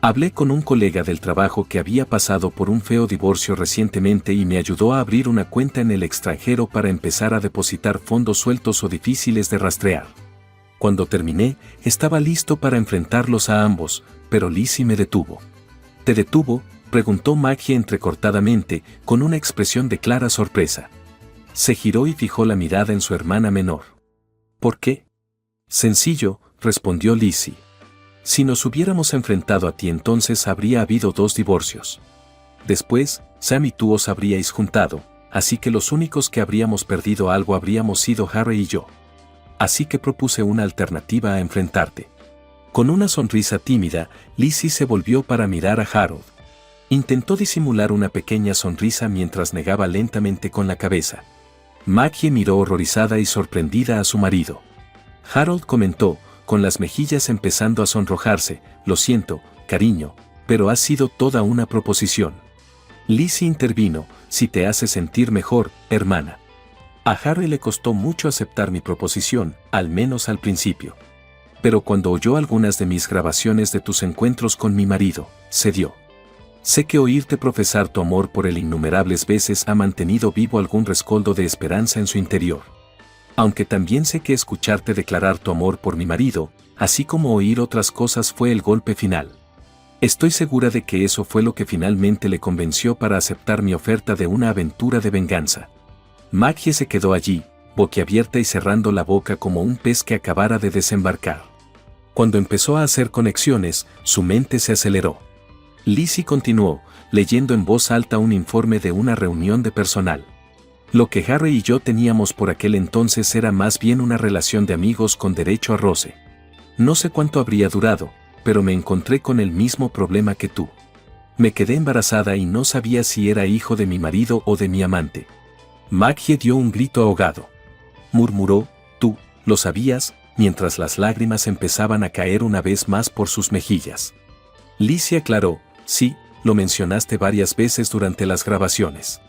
Hablé con un colega del trabajo que había pasado por un feo divorcio recientemente y me ayudó a abrir una cuenta en el extranjero para empezar a depositar fondos sueltos o difíciles de rastrear. Cuando terminé, estaba listo para enfrentarlos a ambos, pero Lizzie me detuvo. ¿Te detuvo?, preguntó Maggie entrecortadamente, con una expresión de clara sorpresa. Se giró y fijó la mirada en su hermana menor. ¿Por qué? Sencillo, respondió Lizzie. Si nos hubiéramos enfrentado a ti entonces habría habido 2 divorcios. Después, Sam y tú os habríais juntado, así que los únicos que habríamos perdido algo habríamos sido Harry y yo. Así que propuse una alternativa a enfrentarte. Con una sonrisa tímida, Lizzie se volvió para mirar a Harold. Intentó disimular una pequeña sonrisa mientras negaba lentamente con la cabeza. Maggie miró horrorizada y sorprendida a su marido. Harold comentó, con las mejillas empezando a sonrojarse, lo siento, cariño, pero ha sido toda una proposición. Lizzie intervino, si te hace sentir mejor, hermana. A Harry le costó mucho aceptar mi proposición, al menos al principio. Pero cuando oyó algunas de mis grabaciones de tus encuentros con mi marido, cedió. Sé que oírte profesar tu amor por él innumerables veces ha mantenido vivo algún rescoldo de esperanza en su interior. Aunque también sé que escucharte declarar tu amor por mi marido, así como oír otras cosas fue el golpe final. Estoy segura de que eso fue lo que finalmente le convenció para aceptar mi oferta de una aventura de venganza. Maggie se quedó allí, boquiabierta y cerrando la boca como un pez que acabara de desembarcar. Cuando empezó a hacer conexiones, su mente se aceleró. Lizzie continuó, leyendo en voz alta un informe de una reunión de personal. Lo que Harry y yo teníamos por aquel entonces era más bien una relación de amigos con derecho a roce. No sé cuánto habría durado, pero me encontré con el mismo problema que tú. Me quedé embarazada y no sabía si era hijo de mi marido o de mi amante. Maggie dio un grito ahogado. Murmuró, tú, lo sabías, mientras las lágrimas empezaban a caer una vez más por sus mejillas. Lizzie aclaró, sí, lo mencionaste varias veces durante las grabaciones.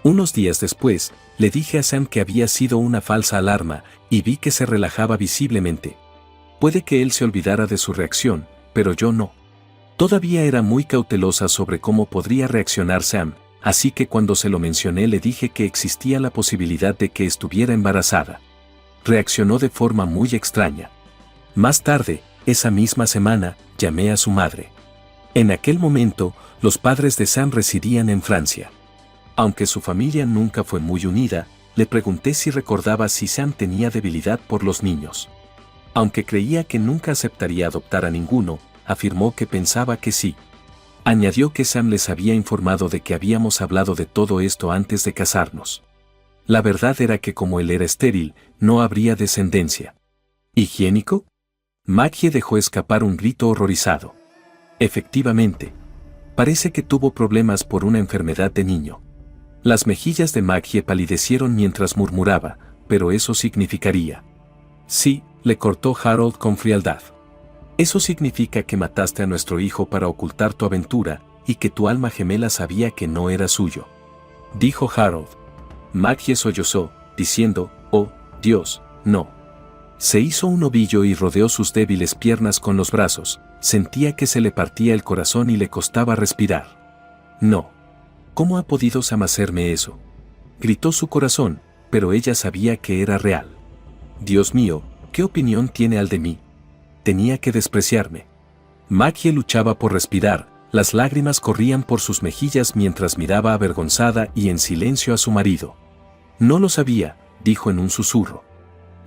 Unos días después, le dije a Sam que había sido una falsa alarma, y vi que se relajaba visiblemente. Puede que él se olvidara de su reacción, pero yo no. Todavía era muy cautelosa sobre cómo podría reaccionar Sam, así que cuando se lo mencioné le dije que existía la posibilidad de que estuviera embarazada. Reaccionó de forma muy extraña. Más tarde, esa misma semana, llamé a su madre. En aquel momento, los padres de Sam residían en Francia. Aunque su familia nunca fue muy unida, le pregunté si recordaba si Sam tenía debilidad por los niños. Aunque creía que nunca aceptaría adoptar a ninguno, afirmó que pensaba que sí. Añadió que Sam les había informado de que habíamos hablado de todo esto antes de casarnos. La verdad era que como él era estéril, no habría descendencia. ¿Higiénico? Maggie dejó escapar un grito horrorizado. Efectivamente. Parece que tuvo problemas por una enfermedad de niño. Las mejillas de Maggie palidecieron mientras murmuraba, pero eso significaría. Sí, le cortó Harold con frialdad. Eso significa que mataste a nuestro hijo para ocultar tu aventura, y que tu alma gemela sabía que no era suyo. Dijo Harold. Maggie sollozó, diciendo, oh, Dios, no. Se hizo un ovillo y rodeó sus débiles piernas con los brazos, sentía que se le partía el corazón y le costaba respirar. No. ¿Cómo ha podido Sam hacerme eso? Gritó su corazón, pero ella sabía que era real. Dios mío, ¿qué opinión tiene Al de mí? Tenía que despreciarme. Maggie luchaba por respirar, las lágrimas corrían por sus mejillas mientras miraba avergonzada y en silencio a su marido. No lo sabía, dijo en un susurro.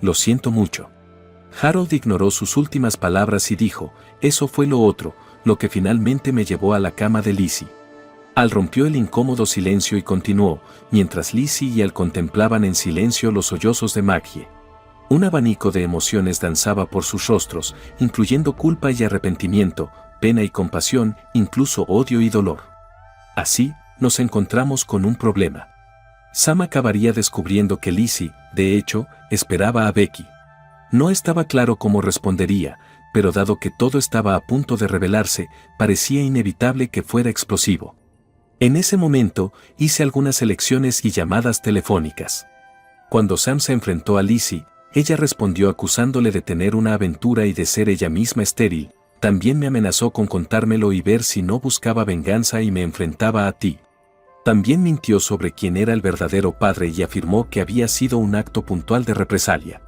Lo siento mucho. Harold ignoró sus últimas palabras y dijo, eso fue lo otro, lo que finalmente me llevó a la cama de Lizzie. Al rompió el incómodo silencio y continuó, mientras Lizzie y Al contemplaban en silencio los sollozos de Maggie. Un abanico de emociones danzaba por sus rostros, incluyendo culpa y arrepentimiento, pena y compasión, incluso odio y dolor. Así, nos encontramos con un problema. Sam acabaría descubriendo que Lizzie, de hecho, esperaba a Becky. No estaba claro cómo respondería, pero dado que todo estaba a punto de revelarse, parecía inevitable que fuera explosivo. En ese momento, hice algunas elecciones y llamadas telefónicas. Cuando Sam se enfrentó a Lizzie, ella respondió acusándole de tener una aventura y de ser ella misma estéril. También me amenazó con contármelo y ver si no buscaba venganza y me enfrentaba a ti. También mintió sobre quién era el verdadero padre y afirmó que había sido un acto puntual de represalia.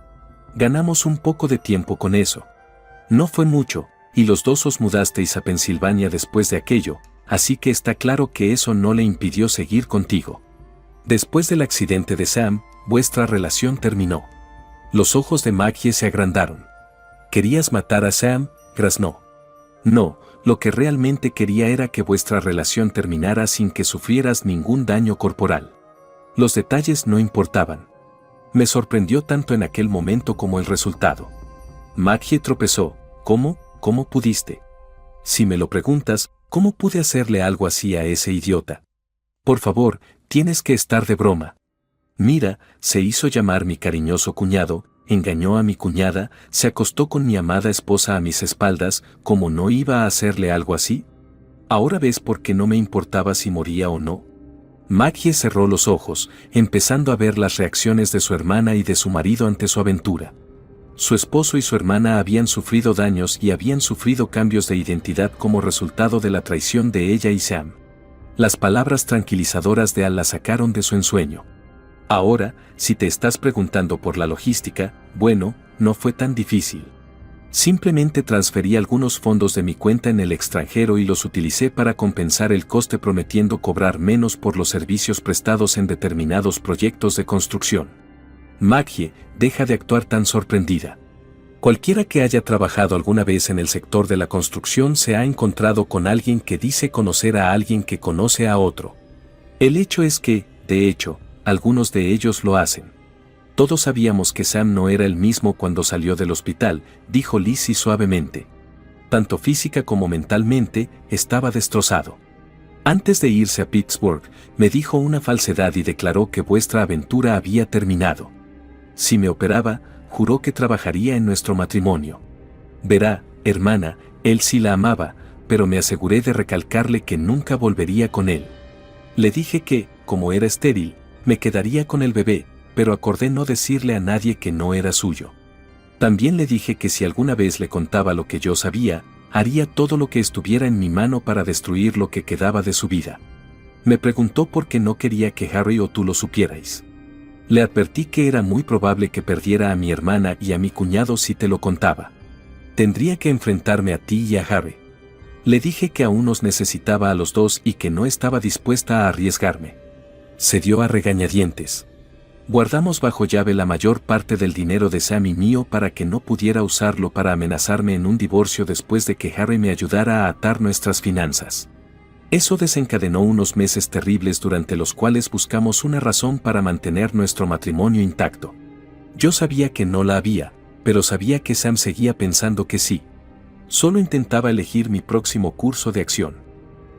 Ganamos un poco de tiempo con eso. No fue mucho, y los dos os mudasteis a Pensilvania después de aquello, así que está claro que eso no le impidió seguir contigo. Después del accidente de Sam, vuestra relación terminó. Los ojos de Maggie se agrandaron. ¿Querías matar a Sam? Graznó. No, lo que realmente quería era que vuestra relación terminara sin que sufrieras ningún daño corporal. Los detalles no importaban. Me sorprendió tanto en aquel momento como el resultado. Maggie tropezó. ¿Cómo? ¿Cómo pudiste? Si me lo preguntas, ¿cómo pude hacerle algo así a ese idiota? Por favor, tienes que estar de broma. Mira, se hizo llamar mi cariñoso cuñado, engañó a mi cuñada, se acostó con mi amada esposa a mis espaldas, ¿cómo no iba a hacerle algo así? ¿Ahora ves por qué no me importaba si moría o no? Maggie cerró los ojos, empezando a ver las reacciones de su hermana y de su marido ante su aventura. Su esposo y su hermana habían sufrido daños y habían sufrido cambios de identidad como resultado de la traición de ella y Sam. Las palabras tranquilizadoras de Al la sacaron de su ensueño. Ahora, si te estás preguntando por la logística, bueno, no fue tan difícil. Simplemente transferí algunos fondos de mi cuenta en el extranjero y los utilicé para compensar el coste prometiendo cobrar menos por los servicios prestados en determinados proyectos de construcción. Maggie, deja de actuar tan sorprendida. Cualquiera que haya trabajado alguna vez en el sector de la construcción se ha encontrado con alguien que dice conocer a alguien que conoce a otro. El hecho es que, de hecho, algunos de ellos lo hacen. Todos sabíamos que Sam no era el mismo cuando salió del hospital, dijo Lizzie suavemente. Tanto física como mentalmente, estaba destrozado. Antes de irse a Pittsburgh, me dijo una falsedad y declaró que vuestra aventura había terminado. Si me operaba, juró que trabajaría en nuestro matrimonio. Verá, hermana, él sí la amaba, pero me aseguré de recalcarle que nunca volvería con él. Le dije que, como era estéril, me quedaría con el bebé, pero acordé no decirle a nadie que no era suyo. También le dije que si alguna vez le contaba lo que yo sabía, haría todo lo que estuviera en mi mano para destruir lo que quedaba de su vida. Me preguntó por qué no quería que Harry o tú lo supierais. Le advertí que era muy probable que perdiera a mi hermana y a mi cuñado si te lo contaba. Tendría que enfrentarme a ti y a Harry. Le dije que aún nos necesitaba a los dos y que no estaba dispuesta a arriesgarme. Se dio a regañadientes. Guardamos bajo llave la mayor parte del dinero de Sam y mío para que no pudiera usarlo para amenazarme en un divorcio después de que Harry me ayudara a atar nuestras finanzas. Eso desencadenó unos meses terribles durante los cuales buscamos una razón para mantener nuestro matrimonio intacto. Yo sabía que no la había, pero sabía que Sam seguía pensando que sí. Solo intentaba elegir mi próximo curso de acción.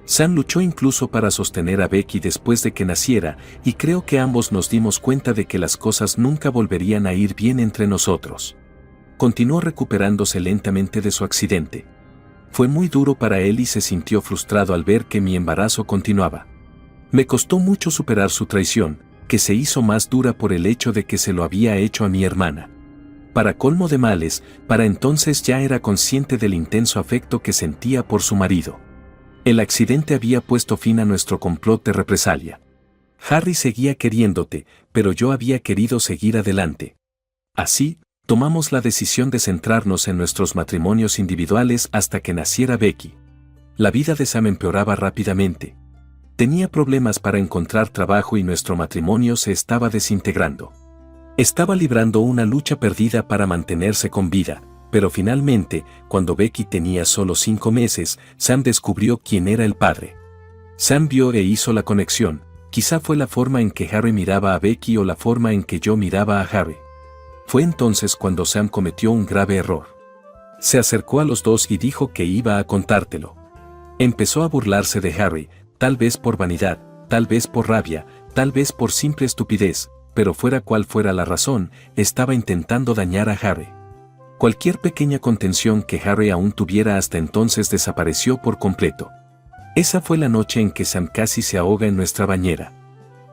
Sam luchó incluso para sostener a Becky después de que naciera, y creo que ambos nos dimos cuenta de que las cosas nunca volverían a ir bien entre nosotros. Continuó recuperándose lentamente de su accidente. Fue muy duro para él y se sintió frustrado al ver que mi embarazo continuaba. Me costó mucho superar su traición, que se hizo más dura por el hecho de que se lo había hecho a mi hermana. Para colmo de males, para entonces ya era consciente del intenso afecto que sentía por su marido. El accidente había puesto fin a nuestro complot de represalia. Harry seguía queriéndote, pero yo había querido seguir adelante. Así, tomamos la decisión de centrarnos en nuestros matrimonios individuales hasta que naciera Becky. La vida de Sam empeoraba rápidamente. Tenía problemas para encontrar trabajo y nuestro matrimonio se estaba desintegrando. Estaba librando una lucha perdida para mantenerse con vida, pero finalmente, cuando Becky tenía solo 5 meses, Sam descubrió quién era el padre. Sam vio e hizo la conexión, quizá fue la forma en que Harry miraba a Becky o la forma en que yo miraba a Harry. Fue entonces cuando Sam cometió un grave error. Se acercó a los dos y dijo que iba a contártelo. Empezó a burlarse de Harry, tal vez por vanidad, tal vez por rabia, tal vez por simple estupidez, pero fuera cual fuera la razón, estaba intentando dañar a Harry. Cualquier pequeña contención que Harry aún tuviera hasta entonces desapareció por completo. Esa fue la noche en que Sam casi se ahoga en nuestra bañera.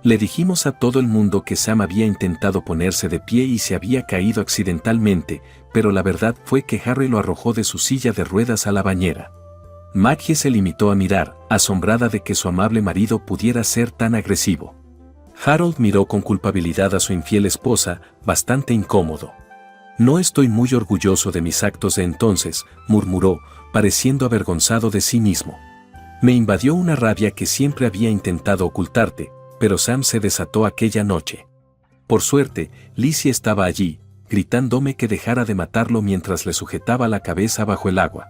Le dijimos a todo el mundo que Sam había intentado ponerse de pie y se había caído accidentalmente, pero la verdad fue que Harry lo arrojó de su silla de ruedas a la bañera. Maggie se limitó a mirar, asombrada de que su amable marido pudiera ser tan agresivo. Harold miró con culpabilidad a su infiel esposa, bastante incómodo. No estoy muy orgulloso de mis actos de entonces, murmuró, pareciendo avergonzado de sí mismo. Me invadió una rabia que siempre había intentado ocultarte, pero Sam se desató aquella noche. Por suerte, Lizzie estaba allí, gritándome que dejara de matarlo mientras le sujetaba la cabeza bajo el agua.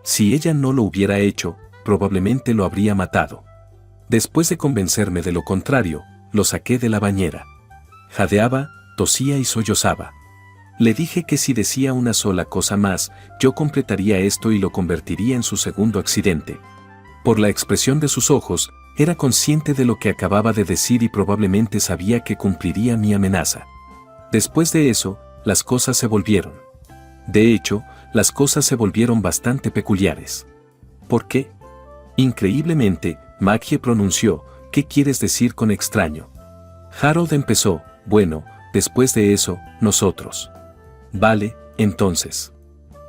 Si ella no lo hubiera hecho, probablemente lo habría matado. Después de convencerme de lo contrario, lo saqué de la bañera. Jadeaba, tosía y sollozaba. Le dije que si decía una sola cosa más, yo completaría esto y lo convertiría en su segundo accidente. Por la expresión de sus ojos, era consciente de lo que acababa de decir y probablemente sabía que cumpliría mi amenaza. Después de eso, las cosas se volvieron. De hecho, las cosas se volvieron bastante peculiares. ¿Por qué? Increíblemente, Maggie pronunció, ¿qué quieres decir con extraño? Harold empezó, bueno, después de eso, nosotros. Vale, entonces.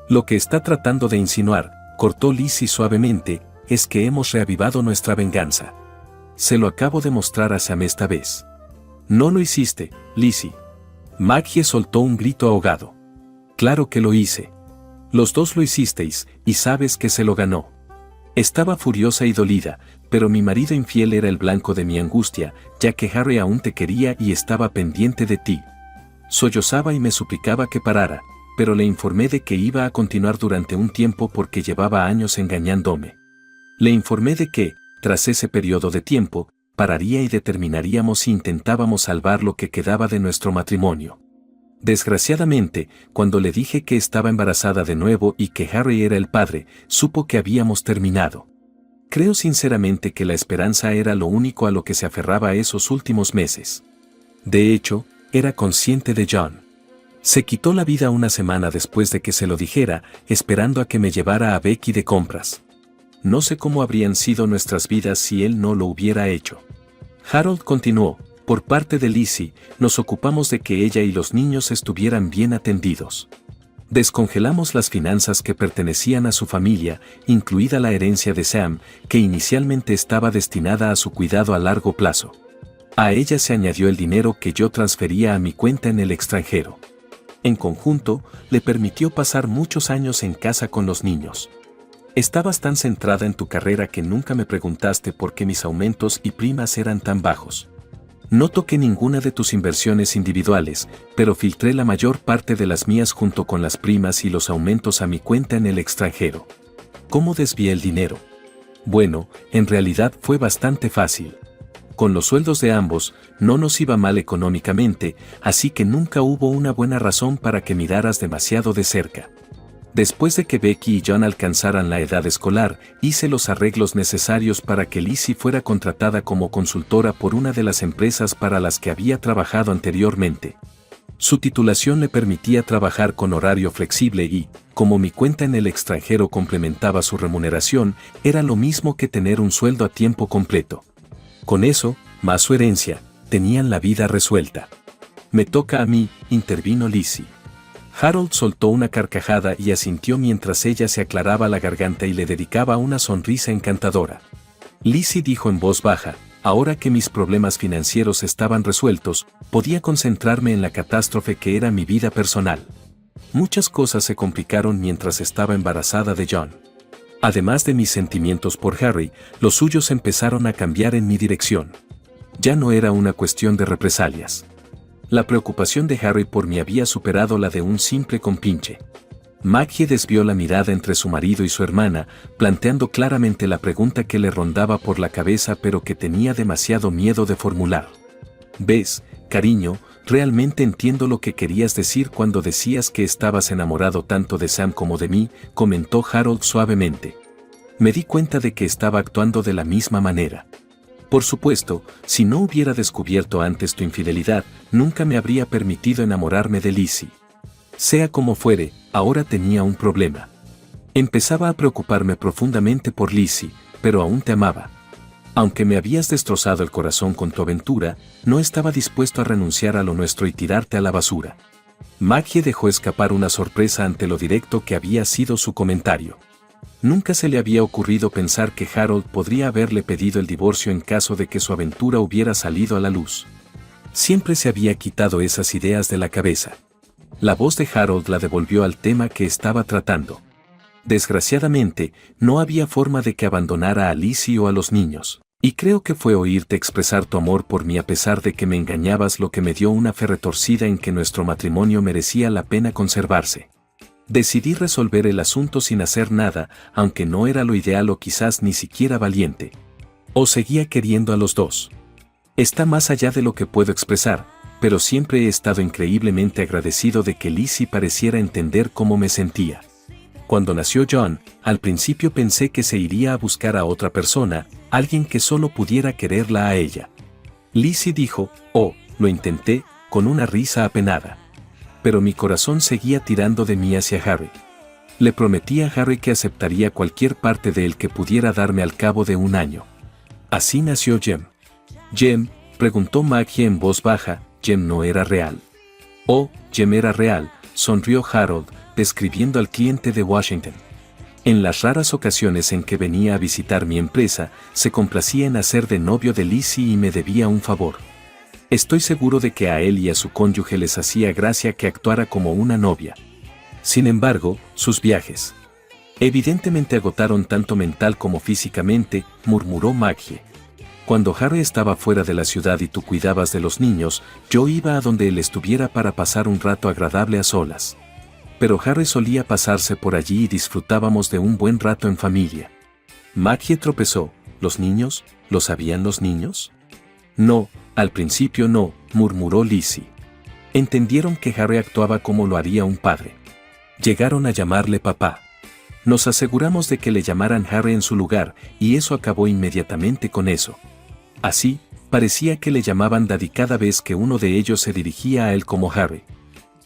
Lo que está tratando de insinuar, cortó Lizzie suavemente, es que hemos reavivado nuestra venganza. Se lo acabo de mostrar a Sam esta vez. No lo hiciste, Lizzie. Maggie soltó un grito ahogado. Claro que lo hice. Los dos lo hicisteis, y sabes que se lo ganó. Estaba furiosa y dolida, pero mi marido infiel era el blanco de mi angustia, ya que Harry aún te quería y estaba pendiente de ti. Sollozaba y me suplicaba que parara, pero le informé de que iba a continuar durante un tiempo porque llevaba años engañándome. Le informé de que, tras ese periodo de tiempo, pararía y determinaríamos si intentábamos salvar lo que quedaba de nuestro matrimonio. Desgraciadamente, cuando le dije que estaba embarazada de nuevo y que Harry era el padre, supo que habíamos terminado. Creo sinceramente que la esperanza era lo único a lo que se aferraba esos últimos meses. De hecho, era consciente de John. Se quitó la vida una semana después de que se lo dijera, esperando a que me llevara a Becky de compras. No sé cómo habrían sido nuestras vidas si él no lo hubiera hecho. Harold continuó. Por parte de Lizzie, nos ocupamos de que ella y los niños estuvieran bien atendidos. Descongelamos las finanzas que pertenecían a su familia, incluida la herencia de Sam, que inicialmente estaba destinada a su cuidado a largo plazo. A ella se añadió el dinero que yo transfería a mi cuenta en el extranjero. En conjunto, le permitió pasar muchos años en casa con los niños. Estabas tan centrada en tu carrera que nunca me preguntaste por qué mis aumentos y primas eran tan bajos. No toqué ninguna de tus inversiones individuales, pero filtré la mayor parte de las mías junto con las primas y los aumentos a mi cuenta en el extranjero. ¿Cómo desvié el dinero? Bueno, en realidad fue bastante fácil. Con los sueldos de ambos, no nos iba mal económicamente, así que nunca hubo una buena razón para que miraras demasiado de cerca. Después de que Becky y John alcanzaran la edad escolar, hice los arreglos necesarios para que Lizzie fuera contratada como consultora por una de las empresas para las que había trabajado anteriormente. Su titulación le permitía trabajar con horario flexible y, como mi cuenta en el extranjero complementaba su remuneración, era lo mismo que tener un sueldo a tiempo completo. Con eso, más su herencia, tenían la vida resuelta. «Me toca a mí», intervino Lizzie. Harold soltó una carcajada y asintió mientras ella se aclaraba la garganta y le dedicaba una sonrisa encantadora. Lizzie dijo en voz baja: «Ahora que mis problemas financieros estaban resueltos, podía concentrarme en la catástrofe que era mi vida personal. Muchas cosas se complicaron mientras estaba embarazada de John. Además de mis sentimientos por Harry, los suyos empezaron a cambiar en mi dirección. Ya no era una cuestión de represalias. La preocupación de Harry por mí había superado la de un simple compinche». Maggie desvió la mirada entre su marido y su hermana, planteando claramente la pregunta que le rondaba por la cabeza pero que tenía demasiado miedo de formular. «¿Ves, cariño? Realmente entiendo lo que querías decir cuando decías que estabas enamorado tanto de Sam como de mí», comentó Harold suavemente. «Me di cuenta de que estaba actuando de la misma manera. Por supuesto, si no hubiera descubierto antes tu infidelidad, nunca me habría permitido enamorarme de Lizzie. Sea como fuere, ahora tenía un problema. Empezaba a preocuparme profundamente por Lizzie, pero aún te amaba. Aunque me habías destrozado el corazón con tu aventura, no estaba dispuesto a renunciar a lo nuestro y tirarte a la basura». Maggie dejó escapar una sorpresa ante lo directo que había sido su comentario. Nunca se le había ocurrido pensar que Harold podría haberle pedido el divorcio en caso de que su aventura hubiera salido a la luz. Siempre se había quitado esas ideas de la cabeza. La voz de Harold la devolvió al tema que estaba tratando. «Desgraciadamente, no había forma de que abandonara a Lizzie o a los niños. Y creo que fue oírte expresar tu amor por mí a pesar de que me engañabas lo que me dio una fe retorcida en que nuestro matrimonio merecía la pena conservarse. Decidí resolver el asunto sin hacer nada, aunque no era lo ideal o quizás ni siquiera valiente. Os seguía queriendo a los dos. Está más allá de lo que puedo expresar, pero siempre he estado increíblemente agradecido de que Lizzie pareciera entender cómo me sentía. Cuando nació John, al principio pensé que se iría a buscar a otra persona, alguien que solo pudiera quererla a ella». Lizzie dijo: «Oh, lo intenté», con una risa apenada. «Pero mi corazón seguía tirando de mí hacia Harry. Le prometí a Harry que aceptaría cualquier parte de él que pudiera darme al cabo de un año. Así nació Jem». «¿Jem?», preguntó Maggie en voz baja. «¿Jem no era real?». «Oh, Jem era real», sonrió Harold, describiendo al cliente de Washington. «En las raras ocasiones en que venía a visitar mi empresa, se complacía en hacer de novio de Lizzie y me debía un favor. Estoy seguro de que a él y a su cónyuge les hacía gracia que actuara como una novia. Sin embargo, sus viajes evidentemente agotaron tanto mental como físicamente», murmuró Maggie. «Cuando Harry estaba fuera de la ciudad y tú cuidabas de los niños, yo iba a donde él estuviera para pasar un rato agradable a solas. Pero Harry solía pasarse por allí y disfrutábamos de un buen rato en familia». Maggie tropezó. «¿Los niños? ¿Lo sabían los niños?». «No, al principio no», murmuró Lizzie. «Entendieron que Harry actuaba como lo haría un padre. Llegaron a llamarle papá. Nos aseguramos de que le llamaran Harry en su lugar, y eso acabó inmediatamente con eso. Así, parecía que le llamaban Daddy cada vez que uno de ellos se dirigía a él como Harry».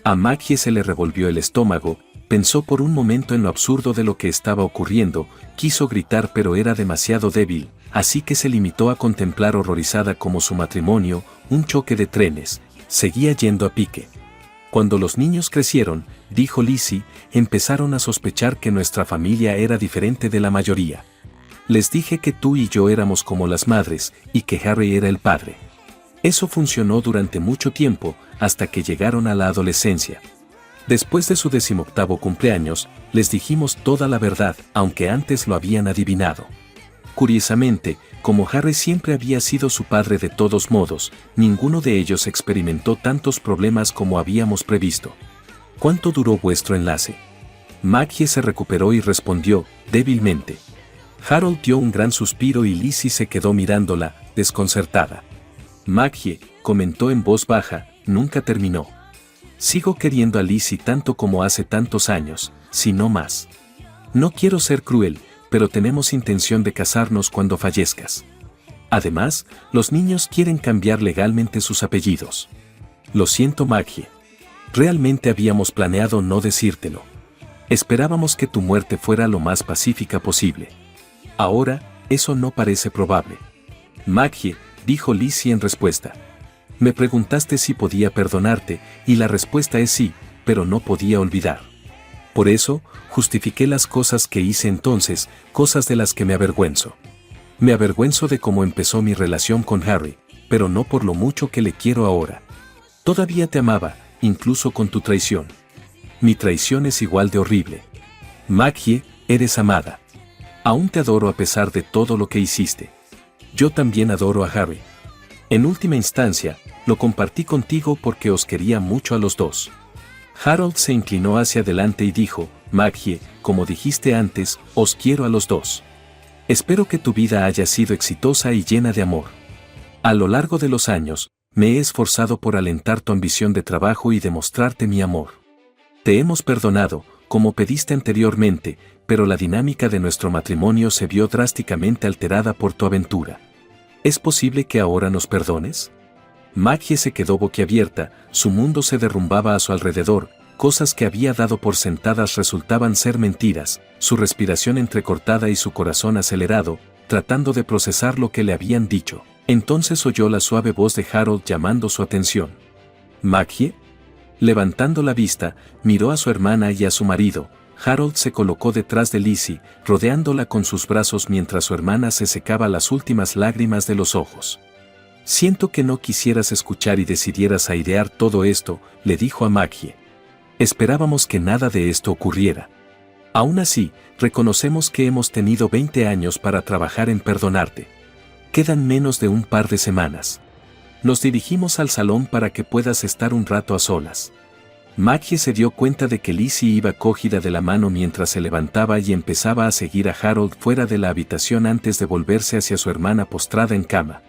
A Maggie se le revolvió el estómago, pensó por un momento en lo absurdo de lo que estaba ocurriendo, quiso gritar pero era demasiado débil, así que se limitó a contemplar horrorizada cómo su matrimonio, un choque de trenes, seguía yendo a pique. «Cuando los niños crecieron», dijo Lizzie, «empezaron a sospechar que nuestra familia era diferente de la mayoría. Les dije que tú y yo éramos como las madres, y que Harry era el padre. Eso funcionó durante mucho tiempo, hasta que llegaron a la adolescencia. Después de su 18º cumpleaños, les dijimos toda la verdad, aunque antes lo habían adivinado. Curiosamente, como Harry siempre había sido su padre de todos modos, ninguno de ellos experimentó tantos problemas como habíamos previsto». «¿Cuánto duró vuestro enlace?». Maggie se recuperó y respondió, débilmente. Harold dio un gran suspiro y Lizzie se quedó mirándola. desconcertada. Maggie, comentó en voz baja, nunca terminó. Sigo queriendo a Lizzie tanto como hace tantos años, si no más. No quiero ser cruel, pero tenemos intención de casarnos cuando fallezcas. Además, los niños quieren cambiar legalmente sus apellidos. Lo siento, Maggie. Realmente habíamos planeado no decírtelo. Esperábamos que tu muerte fuera lo más pacífica posible. Ahora, eso no parece probable. Maggie, dijo Lizzie en respuesta. Me preguntaste si podía perdonarte, y la respuesta es sí, pero no podía olvidar. Por eso, justifiqué las cosas que hice entonces, cosas de las que me avergüenzo. Me avergüenzo de cómo empezó mi relación con Harry, pero no por lo mucho que le quiero ahora. Todavía te amaba, incluso con tu traición. Mi traición es igual de horrible. Maggie, eres amada. Aún te adoro a pesar de todo lo que hiciste. Yo también adoro a Harry. En última instancia, lo compartí contigo porque os quería mucho a los dos. Harold se inclinó hacia adelante y dijo, Maggie, como dijiste antes, os quiero a los dos. Espero que tu vida haya sido exitosa y llena de amor. A lo largo de los años, me he esforzado por alentar tu ambición de trabajo y demostrarte mi amor. Te hemos perdonado, como pediste anteriormente, pero la dinámica de nuestro matrimonio se vio drásticamente alterada por tu aventura. ¿Es posible que ahora nos perdones? Maggie se quedó boquiabierta, su mundo se derrumbaba a su alrededor, cosas que había dado por sentadas resultaban ser mentiras, su respiración entrecortada y su corazón acelerado, tratando de procesar lo que le habían dicho. Entonces oyó la suave voz de Harold llamando su atención. ¿Maggie? Levantando la vista, miró a su hermana y a su marido. Harold se colocó detrás de Lizzie, rodeándola con sus brazos mientras su hermana se secaba las últimas lágrimas de los ojos. Siento que no quisieras escuchar y decidieras airear todo esto, le dijo a Maggie. Esperábamos que nada de esto ocurriera. Aún así, reconocemos que hemos tenido 20 años para trabajar en perdonarte. Quedan menos de un par de semanas. Nos dirigimos al salón para que puedas estar un rato a solas. Maggie se dio cuenta de que Lizzie iba cogida de la mano mientras se levantaba y empezaba a seguir a Harold fuera de la habitación antes de volverse hacia su hermana postrada en cama.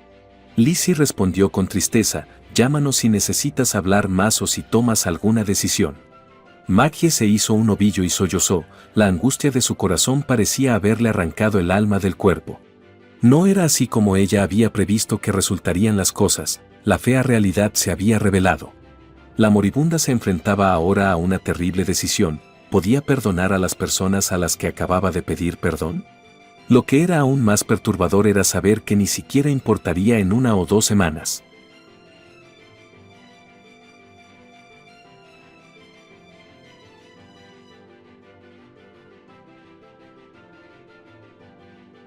Lizzie respondió con tristeza, llámanos si necesitas hablar más o si tomas alguna decisión. Maggie se hizo un ovillo y sollozó, la angustia de su corazón parecía haberle arrancado el alma del cuerpo. No era así como ella había previsto que resultarían las cosas, la fea realidad se había revelado. La moribunda se enfrentaba ahora a una terrible decisión, ¿podía perdonar a las personas a las que acababa de pedir perdón? Lo que era aún más perturbador era saber que ni siquiera importaría en 1 o 2 semanas.